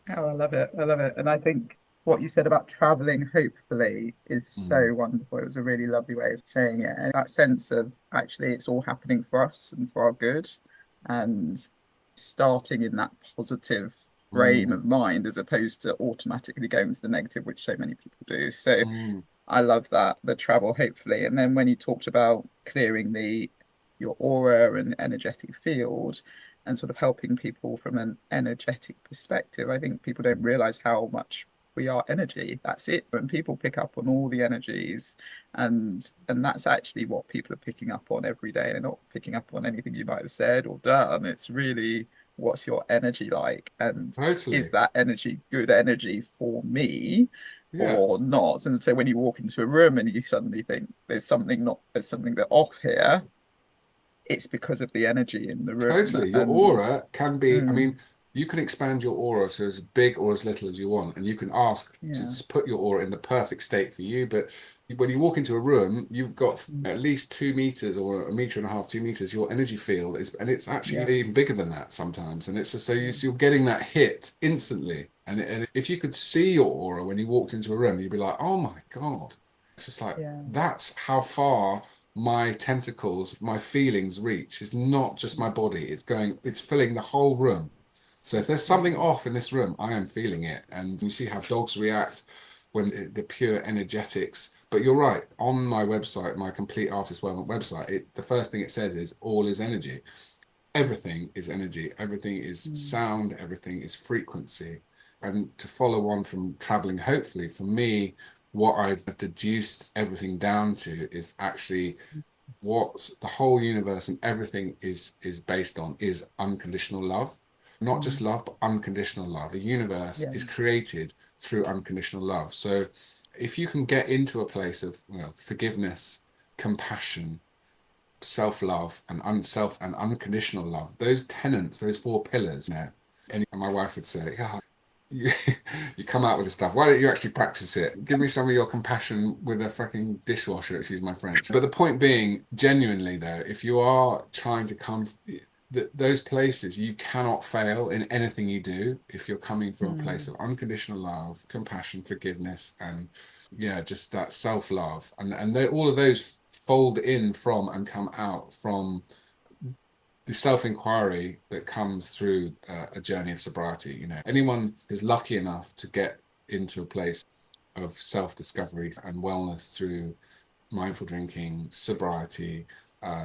Oh, I love it. I love it. And I think what you said about traveling, hopefully, is mm, so wonderful. It was a really lovely way of saying it. And that sense of actually it's all happening for us and for our good. And starting in that positive frame mm, of mind as opposed to automatically going to the negative, which so many people do. So mm, I love that, the travel, hopefully. And then when you talked about clearing the your aura and energetic field and sort of helping people from an energetic perspective, I think people don't realize how much we are energy. That's it. And people pick up on all the energies and that's actually what people are picking up on every day. They're not picking up on anything you might have said or done. It's really what's your energy like? And is totally, that energy good energy for me? yeah. Or not. And so when you walk into a room and you suddenly think there's something a bit off here, it's because of the energy in the room. Totally. Your And aura can be, I mm, mean, you can expand your aura to as big or as little as you want, and you can ask to yeah, put your aura in the perfect state for you. But when you walk into a room, you've got mm, at least 2 meters or a meter and a half, 2 meters. Your energy field is, and it's actually yeah, even bigger than that sometimes. And it's just, so yeah, you're getting that hit instantly. And if you could see your aura when you walked into a room, you'd be like, oh my God. It's just like, yeah, that's how far my tentacles, my feelings reach. It's not just my body, it's filling the whole room. So if there's something yeah, off in this room, I am feeling it. And you see how dogs react when the pure energetics. But you're right, on my website, my complete artist wellness website, the first thing it says is all is energy. Everything is energy, everything is mm, sound, everything is frequency. And to follow on from traveling, hopefully, for me, what I've deduced everything down to is actually what the whole universe and everything is based on is unconditional love. Not just mm, love, but unconditional love. The universe yeah, is created through unconditional love. So if you can get into a place of, forgiveness, compassion, self-love, and unself and unconditional love, those tenets, those four pillars, and my wife would say, yeah, you, you come out with this stuff. Why don't you actually practice it? Give me some of your compassion with a fucking dishwasher, excuse my French. But the point being, genuinely though, if you are trying to come, those places, you cannot fail in anything you do if you're coming from a place mm, of unconditional love, compassion, forgiveness, and yeah, just that self-love. And all of those fold in from and come out from the self-inquiry that comes through a journey of sobriety. Anyone who's lucky enough to get into a place of self-discovery and wellness through mindful drinking, sobriety,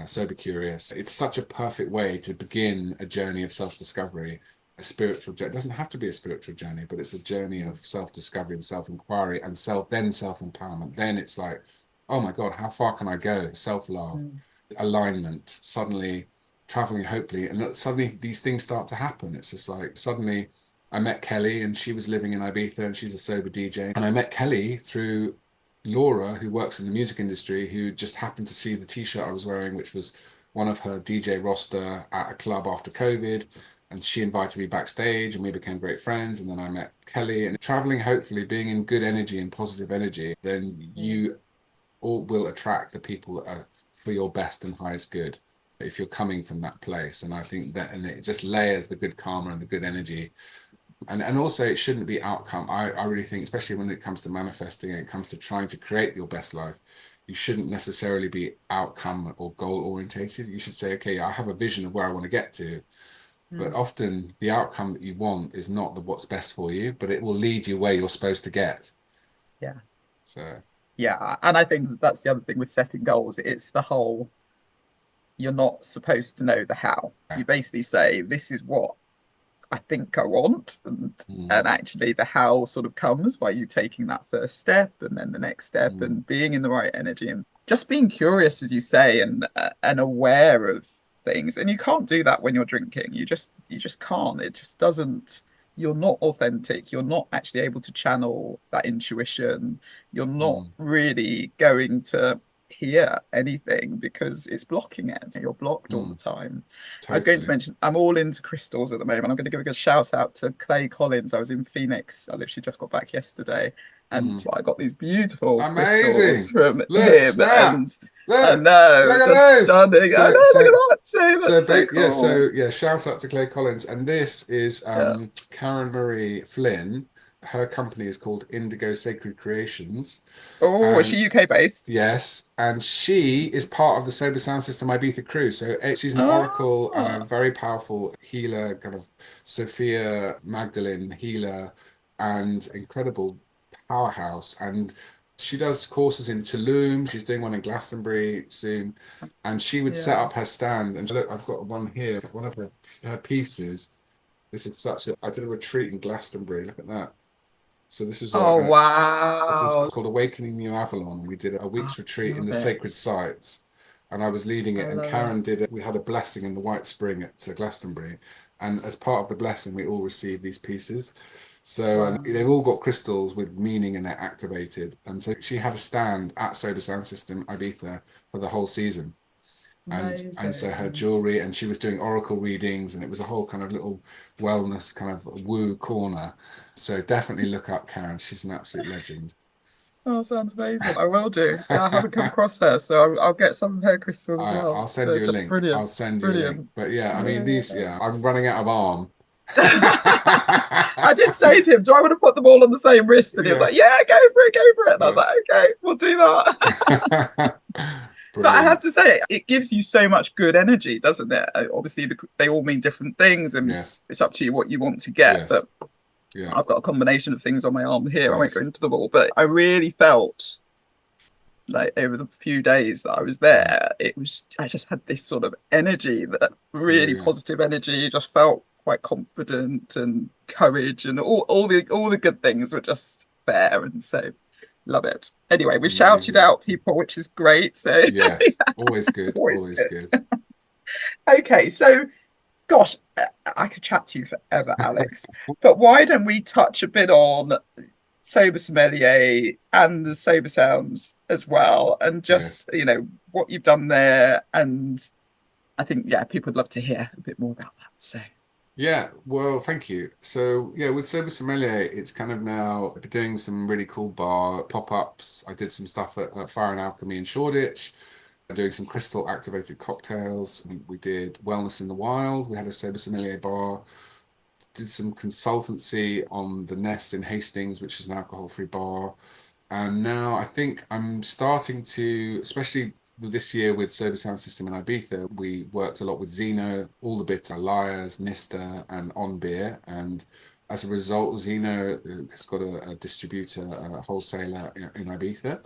sober curious, it's such a perfect way to begin a journey of self-discovery. A spiritual journey. It doesn't have to be a spiritual journey, but it's a journey of mm, self-discovery and self-inquiry and self-empowerment. Then it's like, oh my God, how far can I go? Self-love, mm, alignment, suddenly traveling, hopefully, and suddenly these things start to happen. It's just like suddenly I met Kelly and she was living in Ibiza and she's a sober DJ. And I met Kelly through Laura, who works in the music industry, who just happened to see the t-shirt I was wearing, which was one of her DJ roster at a club after COVID. And she invited me backstage and we became great friends. And then I met Kelly and traveling, hopefully being in good energy and positive energy, then yeah, you all will attract the people that are for your best and highest good if you're coming from that place. And I think that, and it just layers the good karma and the good energy. And also it shouldn't be outcome. I really think, especially when it comes to manifesting and it comes to trying to create your best life, you shouldn't necessarily be outcome or goal orientated. You should say, okay, I have a vision of where I want to get to, but mm, often the outcome that you want is not the what's best for you, but it will lead you where you're supposed to get. yeah, So yeah. And I think that's the other thing with setting goals. It's the whole you're not supposed to know the how. yeah. You basically say, this is what I think I want. Mm, And actually, the how sort of comes by you taking that first step and then the next step mm, and being in the right energy and just being curious, as you say, and aware of things, and you can't do that when you're drinking. You just can't. It just doesn't. You're not authentic. You're not actually able to channel that intuition. You're not mm, really going to hear anything because it's blocking it. You're blocked all the mm, time. I was going to totally. mention I'm all into crystals at the moment. I'm going to give a shout out to Clay Collins. I was in Phoenix. I literally just got back yesterday, and Mm. I got these beautiful crystals Amazing. from Look, him, snap. and I Look, know, look at just those. stunning. I know, So, look so, at that too. That's so cool. shout out to Clay Collins. And this is Yeah. Karen Marie Flynn. Her company is called Indigo Sacred Creations. Oh, is she And UK based? yes, and she is part of the Sober Sound System Ibiza crew. So she's an oracle and a Ah, very powerful healer, kind of Sophia Magdalene healer, and incredible powerhouse. And she does courses in Tulum. She's doing one in Glastonbury soon. And she would set yeah. up her stand. And look, I've got one here, one of her pieces. This is such a, I did a retreat in Glastonbury. Look at that. So this is Oh, this is wow. called Awakening New Avalon. We did a I week's retreat in love the sacred it. sites, and I was leading I it. And love it. Karen did it. We had a blessing in the White Spring at Glastonbury, and as part of the blessing, we all received these pieces. So, and they've Wow. all got crystals with meaning and they're activated. And so she had a stand at Sober Sound System Ibiza for the whole season. And so her Amazing. jewelry, and she was doing oracle readings, and it was a whole kind of little wellness kind of woo corner. So definitely look up Karen. She's an absolute legend. Oh, sounds amazing. I will do. Yeah, I haven't come across her, so I'll get some of her crystals as well. I'll send So you a just link. I'll brilliant. send you a link. Brilliant. But yeah, I mean Yeah. these. Yeah, I'm running out of arm. I did say to him, do I want to put them all on the same wrist? And he was Yeah, like, yeah, go for it, go for it. And I was yeah. like, okay, we'll do that. But I have Brilliant. to say, it gives you so much good energy, doesn't it? Obviously, they all mean different things, and Yes, it's up to you what you want to get. But yes, yeah, I've got a combination of things on my arm here. I won't go yes. into them all, but I really felt like over the few days that I was Mm, there, I just had this sort of energy, that yeah, really yeah. positive energy. Just felt quite confident and courage, and all the good things were just there. And so love it. Anyway, we shouted Amazing. out people, which is great. So Yes, always it's good, always always good. good. Okay, so gosh, I could chat to you forever, Alex. But why don't we touch a bit on Sober Sommelier and the Sober Sounds as well, and just Yes. what you've done there. And I think people would love to hear a bit more about that. So Yeah, well, thank you. So, yeah, with Sober Sommelier, it's kind of now doing some really cool bar pop-ups. I did some stuff at Fire and Alchemy in Shoreditch, doing some crystal activated cocktails. We did Wellness in the Wild. We had a Sober Sommelier bar. Did some consultancy on the Nest in Hastings, which is an alcohol-free bar. And now I think I'm starting to, especially this year with Sober Sound System in Ibiza, we worked a lot with Zeno, all the bits, Liars, Nista, and On Beer. And as a result, Zeno has got a distributor, a wholesaler in Ibiza.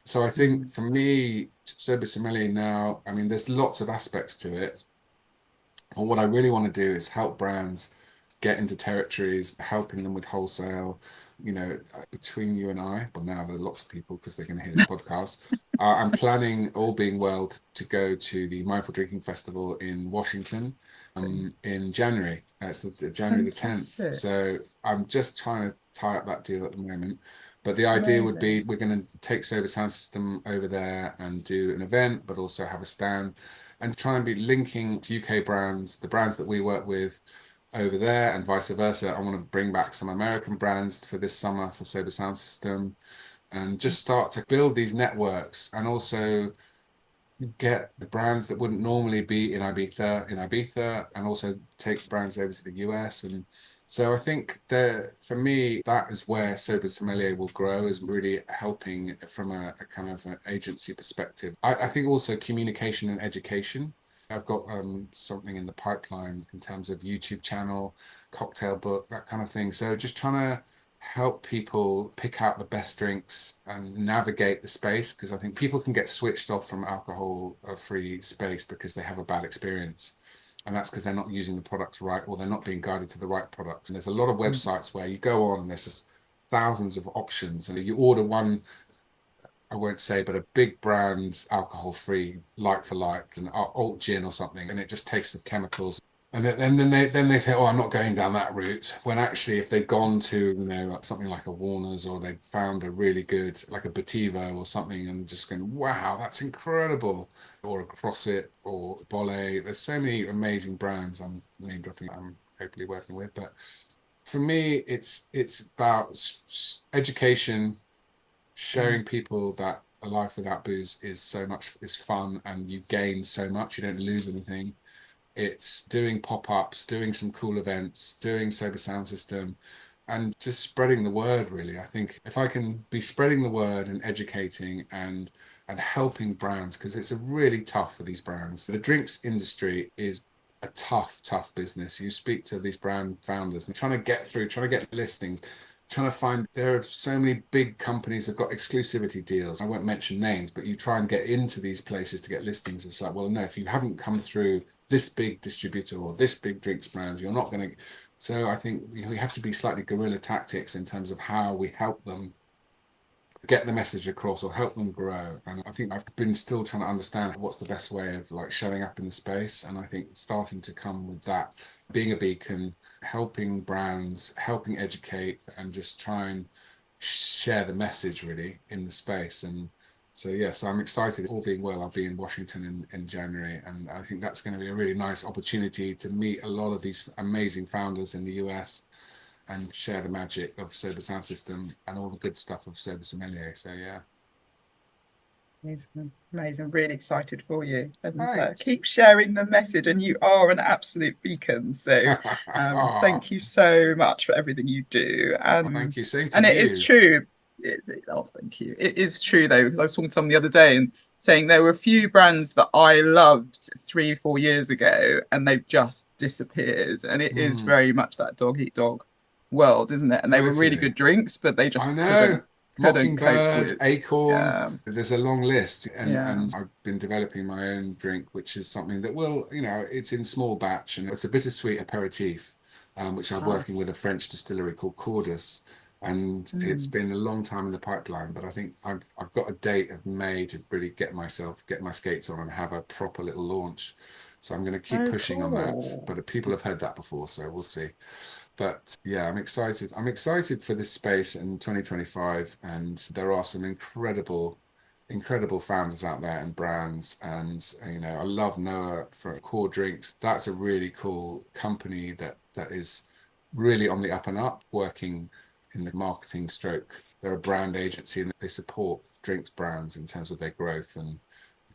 So I think mm, for me, Sober Sommelier now, I mean, there's lots of aspects to it. But what I really want to do is help brands get into territories, helping them with wholesale. Between you and I, well, now there are lots of people because they're going to hear this podcast. I'm planning, all being well, to go to the Mindful Drinking Festival in Washington in January. It's January the 10th. fantastic, So I'm just trying to tie up that deal at the moment. But the idea would be amazing. we're going to take Sober Sound System over there and do an event, but also have a stand and try and be linking to UK brands, the brands that we work with over there, and vice versa. I want to bring back some American brands for this summer for Sober Sound System and just start to build these networks and also get the brands that wouldn't normally be in Ibiza and also take brands over to the US. And so I think that for me, that is where Sober Sommelier will grow, is really helping from a kind of an agency perspective. I think also communication and education. I've got something in the pipeline in terms of YouTube channel, cocktail book, that kind of thing. So just trying to help people pick out the best drinks and navigate the space, because I think people can get switched off from alcohol free space because they have a bad experience. And that's because they're not using the products right, or they're not being guided to the right products. And there's a lot of Mm, websites where you go on and there's just thousands of options and you order one I won't say, but a big brand, alcohol free, like for like, an alt gin or something, and it just tastes of chemicals. And then they think, oh, I'm not going down that route. When actually, if they'd gone to, like something like a Warner's, or they'd found a really good, like a Bativo or something, and just going, wow, that's incredible, or a Crossit or Bolle. There's so many amazing brands I'm name dropping. I'm hopefully working with, but for me, it's about education, Mm, showing people that a life without booze is fun, and you gain so much, you don't lose anything. It's doing pop-ups, doing some cool events, doing sober sound system, and just spreading the word, really. I think if I can be spreading the word and educating and helping brands, because it's a really tough for these brands. The drinks industry is a tough business. You speak to these brand founders and trying to get through, trying to get listings, trying to find, there are so many big companies that have got exclusivity deals. I won't mention names, but you try and get into these places to get listings. It's like, well, no, if you haven't come through this big distributor or this big drinks brand, you're not going to. So I think we have to be slightly guerrilla tactics in terms of how we help them get the message across or help them grow. And I think I've been still trying to understand what's the best way of like showing up in the space. And I think it's starting to come with that, being a beacon, helping brands, helping educate, and just try and share the message really in the space. And so, yeah, so I'm excited. All being well, I'll be in Washington in January. And I think that's going to be a really nice opportunity to meet a lot of these amazing founders in the US and share the magic of Sober Sound System and all the good stuff of Sober Sommelier. So yeah, amazing, amazing. Really excited for you, and thanks. keep sharing the message. And you are an absolute beacon. So, Oh, thank you so much for everything you do. thank you. Same to And it is you. true. Oh, thank you. It is true though, because I was talking to someone the other day and saying there were a few brands that I loved 3, 4 years ago, and they've just disappeared. And it is Mm, very much that dog eat dog world, isn't it? And they were really totally. good drinks, but they I just know. couldn't cope Mockingbird, with. Acorn. Yeah, There's a long list, and yeah. I've been developing my own drink, which is something that will, it's in small batch, and it's a bittersweet aperitif, which I'm working with a Nice. French distillery called Cordis, and it's Mm. been a long time in the pipeline. But I think I've got a date of May to really get my skates on and have a proper little launch. So I'm going to keep Oh, pushing on that. cool. But people have heard that before, so we'll see. But yeah, I'm excited. I'm excited for this space in 2025, and there are some incredible founders out there and brands. And I love Noah for Core Drinks. That's a really cool company that is really on the up and up, working in the marketing stroke. They're a brand agency and they support drinks brands in terms of their growth, and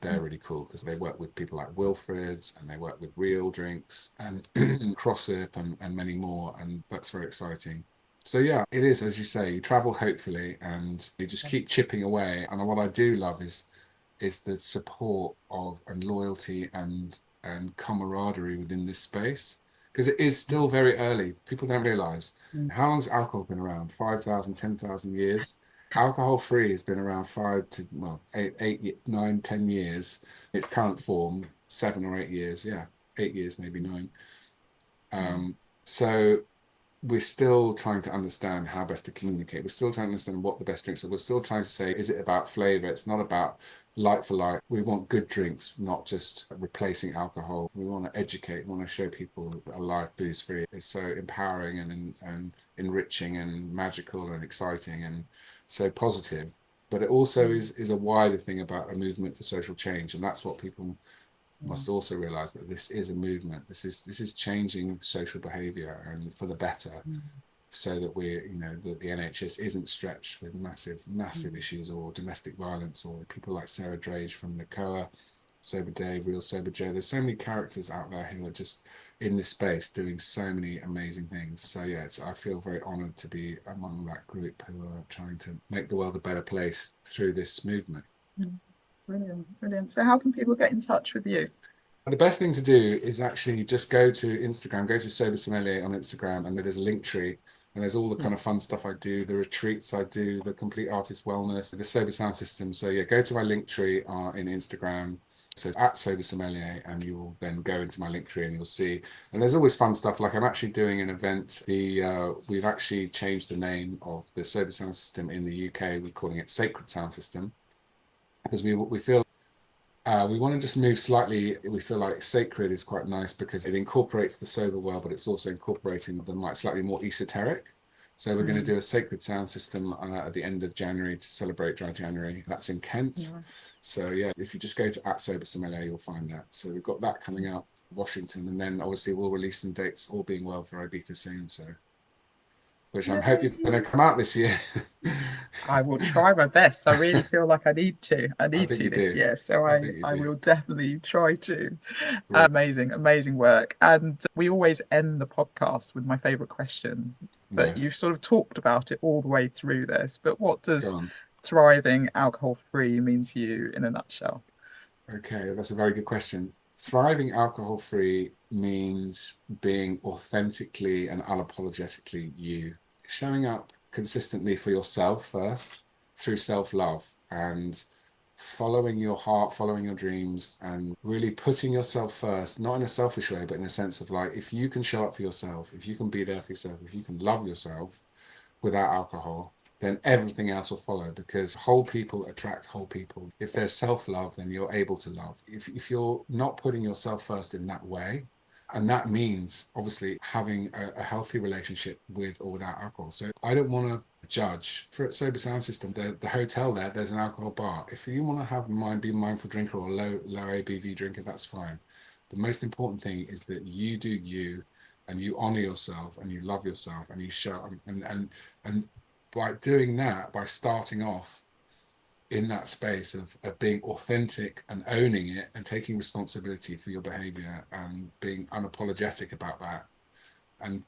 they're really cool because they work with people like Wilfred's, and they work with Real Drinks and Crossip, and many more. And that's very exciting. So yeah, it is, as you say, you travel hopefully and you just keep chipping away. And what I do love is the support of and loyalty and camaraderie within this space, because it is still very early. People don't realize how long's alcohol been around? 5,000, 10,000 years. Alcohol free has been around five to, well, eight, 9, 10 years. Its current form, 7 or 8 years. Yeah, 8 years, maybe nine. So we're still trying to understand how best to communicate. We're still trying to understand what the best drinks are. We're still trying to say, is it about flavor? It's not about like for like. We want good drinks, not just replacing alcohol. We want to educate. We want to show people that a life booze free is so empowering and enriching and magical and exciting and so positive. But it also is a wider thing about a movement for social change, and that's what people must also realize, that this is a movement. This is changing social behavior and for the better, so that the NHS isn't stretched with massive issues or domestic violence, or people like Sarah Drage from NACOA, Sober Dave, Real Sober Joe. There's so many characters out there who are just in this space doing so many amazing things. So yeah, I feel very honored to be among that group who are trying to make the world a better place through this movement. Brilliant, brilliant. So, how can people get in touch with you? The best thing to do is actually just go to Instagram, go to Sober Sommelier on Instagram, and there's a link tree. And there's all the kind of fun stuff I do, the retreats I do, the complete artist wellness, the Sober Sound System. So yeah, go to my link tree in Instagram. So it's at Sober Sommelier, and you will then go into my link tree and you'll see. And there's always fun stuff. Like I'm actually doing an event. We've actually changed the name of the Sober Sound System in the UK. We're calling it Sacred Sound System. because we feel we want to just move slightly. We feel like sacred is quite nice because it incorporates the sober world, but it's also incorporating the like slightly more esoteric. So we're going to Mm, do a sacred sound system at the end of January to celebrate Dry January. That's in Kent. nice. So yeah, if you just go to @sobersommelier, you'll find that. So we've got that coming out, Washington, and then obviously we'll release some dates, all being well, for Ibiza soon. So which I'm hoping you're going Yay. to come out this year. I will try my best. I really feel like I need to. I I need think to you this do. year. So I I, think you I do. will definitely try to. Great. Amazing, amazing work. And we always end the podcast with my favorite question. But you've Nice. sort of talked about it all the way through this. But what Go does on. thriving alcohol free mean to you in a nutshell? Okay, that's a very good question. Thriving alcohol free means being authentically and unapologetically you, showing up consistently for yourself first through self-love and following your heart, following your dreams, and really putting yourself first, not in a selfish way, but in a sense of like, if you can show up for yourself, if you can be there for yourself, if you can love yourself without alcohol, then everything else will follow because whole people attract whole people. If there's self love, then you're able to love. If you're not putting yourself first in that way, and that means obviously having a healthy relationship with or without alcohol. So I don't want to judge for a sober sound system. The hotel there's an alcohol bar. If you want to have be a mindful drinker or low ABV drinker, that's fine. The most important thing is that you do you and you honor yourself and you love yourself and you show and by doing that, by starting off in that space of being authentic and owning it and taking responsibility for your behavior and being unapologetic about that and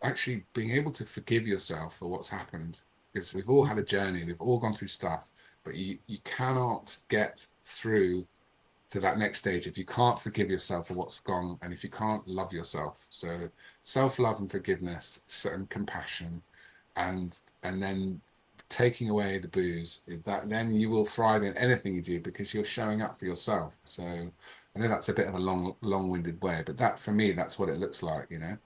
actually being able to forgive yourself for what's happened, because we've all had a journey, we've all gone through stuff, but you cannot get through to that next stage if you can't forgive yourself for what's gone and if you can't love yourself. So self-love and forgiveness and compassion and then taking away the booze, that then you will thrive in anything you do because you're showing up for yourself. So I know that's a bit of a long-winded way, but that for me, that's what it looks like, you know.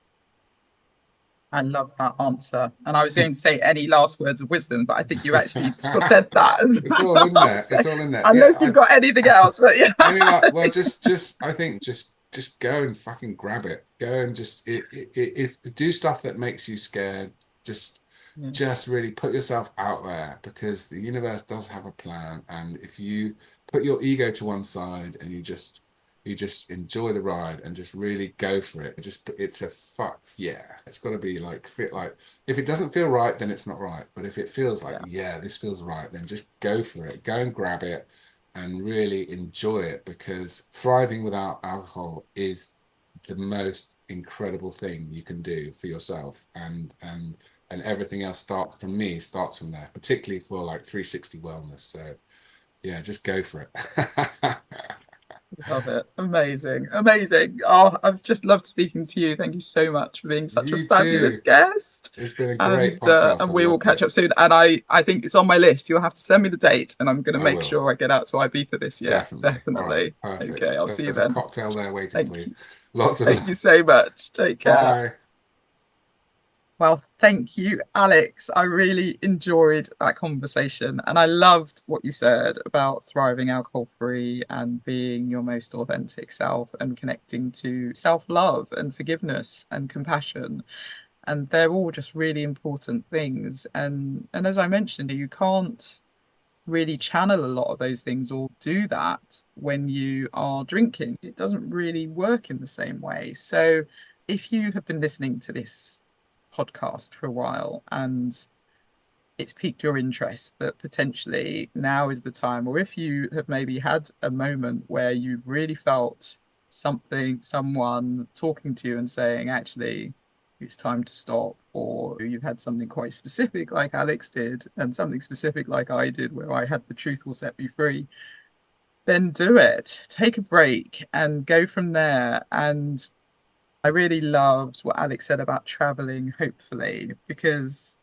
I love that answer. And I was going to say any last words of wisdom, but I think you actually sort of said that as It's all in well. there. So, It's all in there. unless Yeah, you've got anything else, but yeah, any like, I well, think, just I think just go and fucking grab it. Go and just if do stuff that makes you scared. Just yeah, just really put yourself out there because the universe does have a plan. And if you put your ego to one side and you just enjoy the ride and just really go for it. Just it's a fuck yeah. It's got to be like fit like if it doesn't feel right, then it's not right. But if it feels like yeah, yeah, this feels right, then just go for it. Go and grab it and really enjoy it because thriving without alcohol is the most incredible thing you can do for yourself and everything else starts from there, particularly for like 360 wellness. So yeah, just go for it. love it. Amazing, amazing. Oh, I've just loved speaking to you. Thank you so much for being such a You fabulous too. guest. It's been a great And podcast. I've we will loved catch it. up soon. And I think it's on my list. You'll have to send me the date, and I'm going to I make will. sure I get out to Ibiza this year. Definitely. All right. Definitely. Okay, Perfect. I'll see you There's a then. cocktail there waiting for Thank you. you. Lots of Thank you love. so much. Take care. Bye. Well, thank you, Alex. I really enjoyed that conversation and I loved what you said about thriving alcohol free and being your most authentic self and connecting to self love and forgiveness and compassion. And they're all just really important things. And as I mentioned, you can't really channel a lot of those things or do that when you are drinking. It doesn't really work in the same way. So if you have been listening to this podcast for a while and it's piqued your interest that potentially now is the time, or if you have maybe had a moment where you really felt someone talking to you and saying, actually, it's time to stop, or you've had something quite specific like Alex did, and something specific like I did, where I had the truth will set me free, then do it. Take a break and go from there. And I really loved what Alex said about traveling, hopefully, because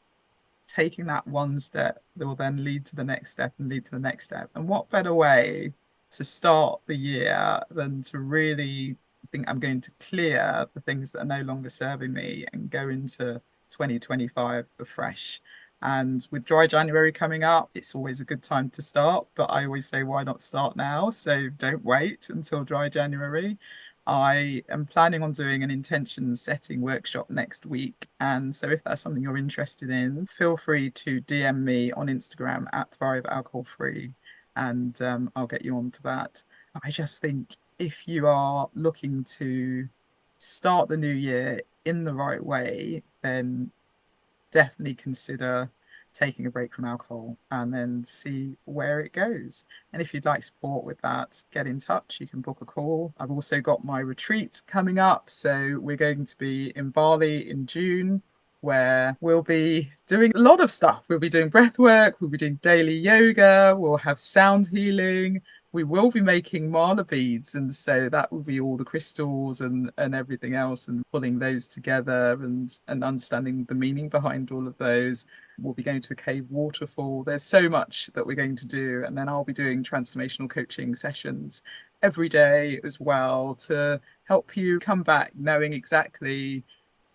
taking that one step that will then lead to the next step and lead to the next step. And what better way to start the year than to really think I'm going to clear the things that are no longer serving me and go into 2025 afresh. And with dry January coming up, it's always a good time to start. But I always say, why not start now? So don't wait until dry January. I am planning on doing an intention setting workshop next week. And so if that's something you're interested in, feel free to DM me on Instagram at Thrive Alcohol Free, and I'll get you onto that. I just think if you are looking to start the new year in the right way, then definitely consider taking a break from alcohol and then see where it goes. And if you'd like support with that, get in touch. You can book a call. I've also got my retreat coming up. So we're going to be in Bali in June, where we'll be doing a lot of stuff. We'll be doing breath work, we'll be doing daily yoga, we'll have sound healing, we will be making mala beads, and so that will be all the crystals and everything else, and pulling those together and understanding the meaning behind all of those. We'll be going to a cave waterfall. There's so much that we're going to do, and then I'll be doing transformational coaching sessions every day as well to help you come back knowing exactly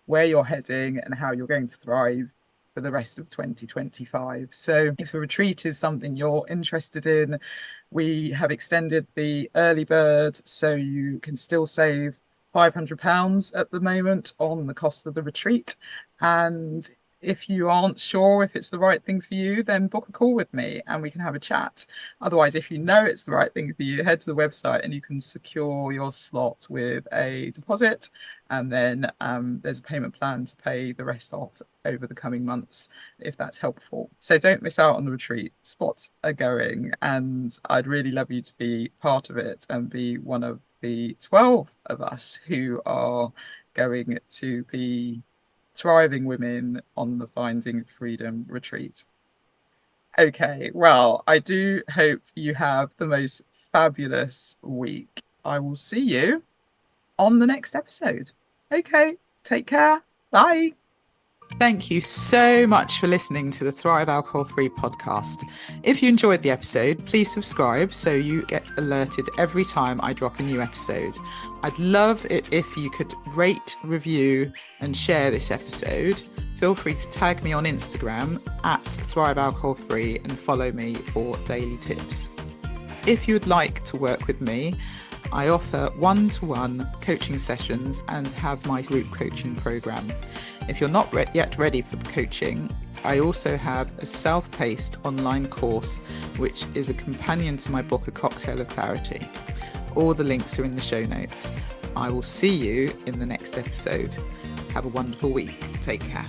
where you're heading and how you're going to thrive for the rest of 2025. So if a retreat is something you're interested in, we have extended the early bird, so you can still save £500 at the moment on the cost of the retreat. And if you aren't sure if it's the right thing for you, then book a call with me and we can have a chat. Otherwise, if you know it's the right thing for you, head to the website and you can secure your slot with a deposit. And then there's a payment plan to pay the rest off over the coming months, if that's helpful. So don't miss out on the retreat. Spots are going, and I'd really love you to be part of it and be one of the 12 of us who are going to be thriving women on the Finding Freedom retreat. Okay, well, I do hope you have the most fabulous week. I will see you on the next episode. Okay, take care. Bye. Thank you so much for listening to the Thrive Alcohol Free podcast. If you enjoyed the episode, please subscribe so you get alerted every time I drop a new episode. I'd love it if you could rate, review, and share this episode. Feel free to tag me on Instagram at Thrive Alcohol Free and follow me for daily tips. If you would like to work with me, I offer one-to-one coaching sessions and have my group coaching program. If you're not yet ready for coaching, I also have a self-paced online course, which is a companion to my book, A Cocktail of Clarity. All the links are in the show notes. I will see you in the next episode. Have a wonderful week. Take care.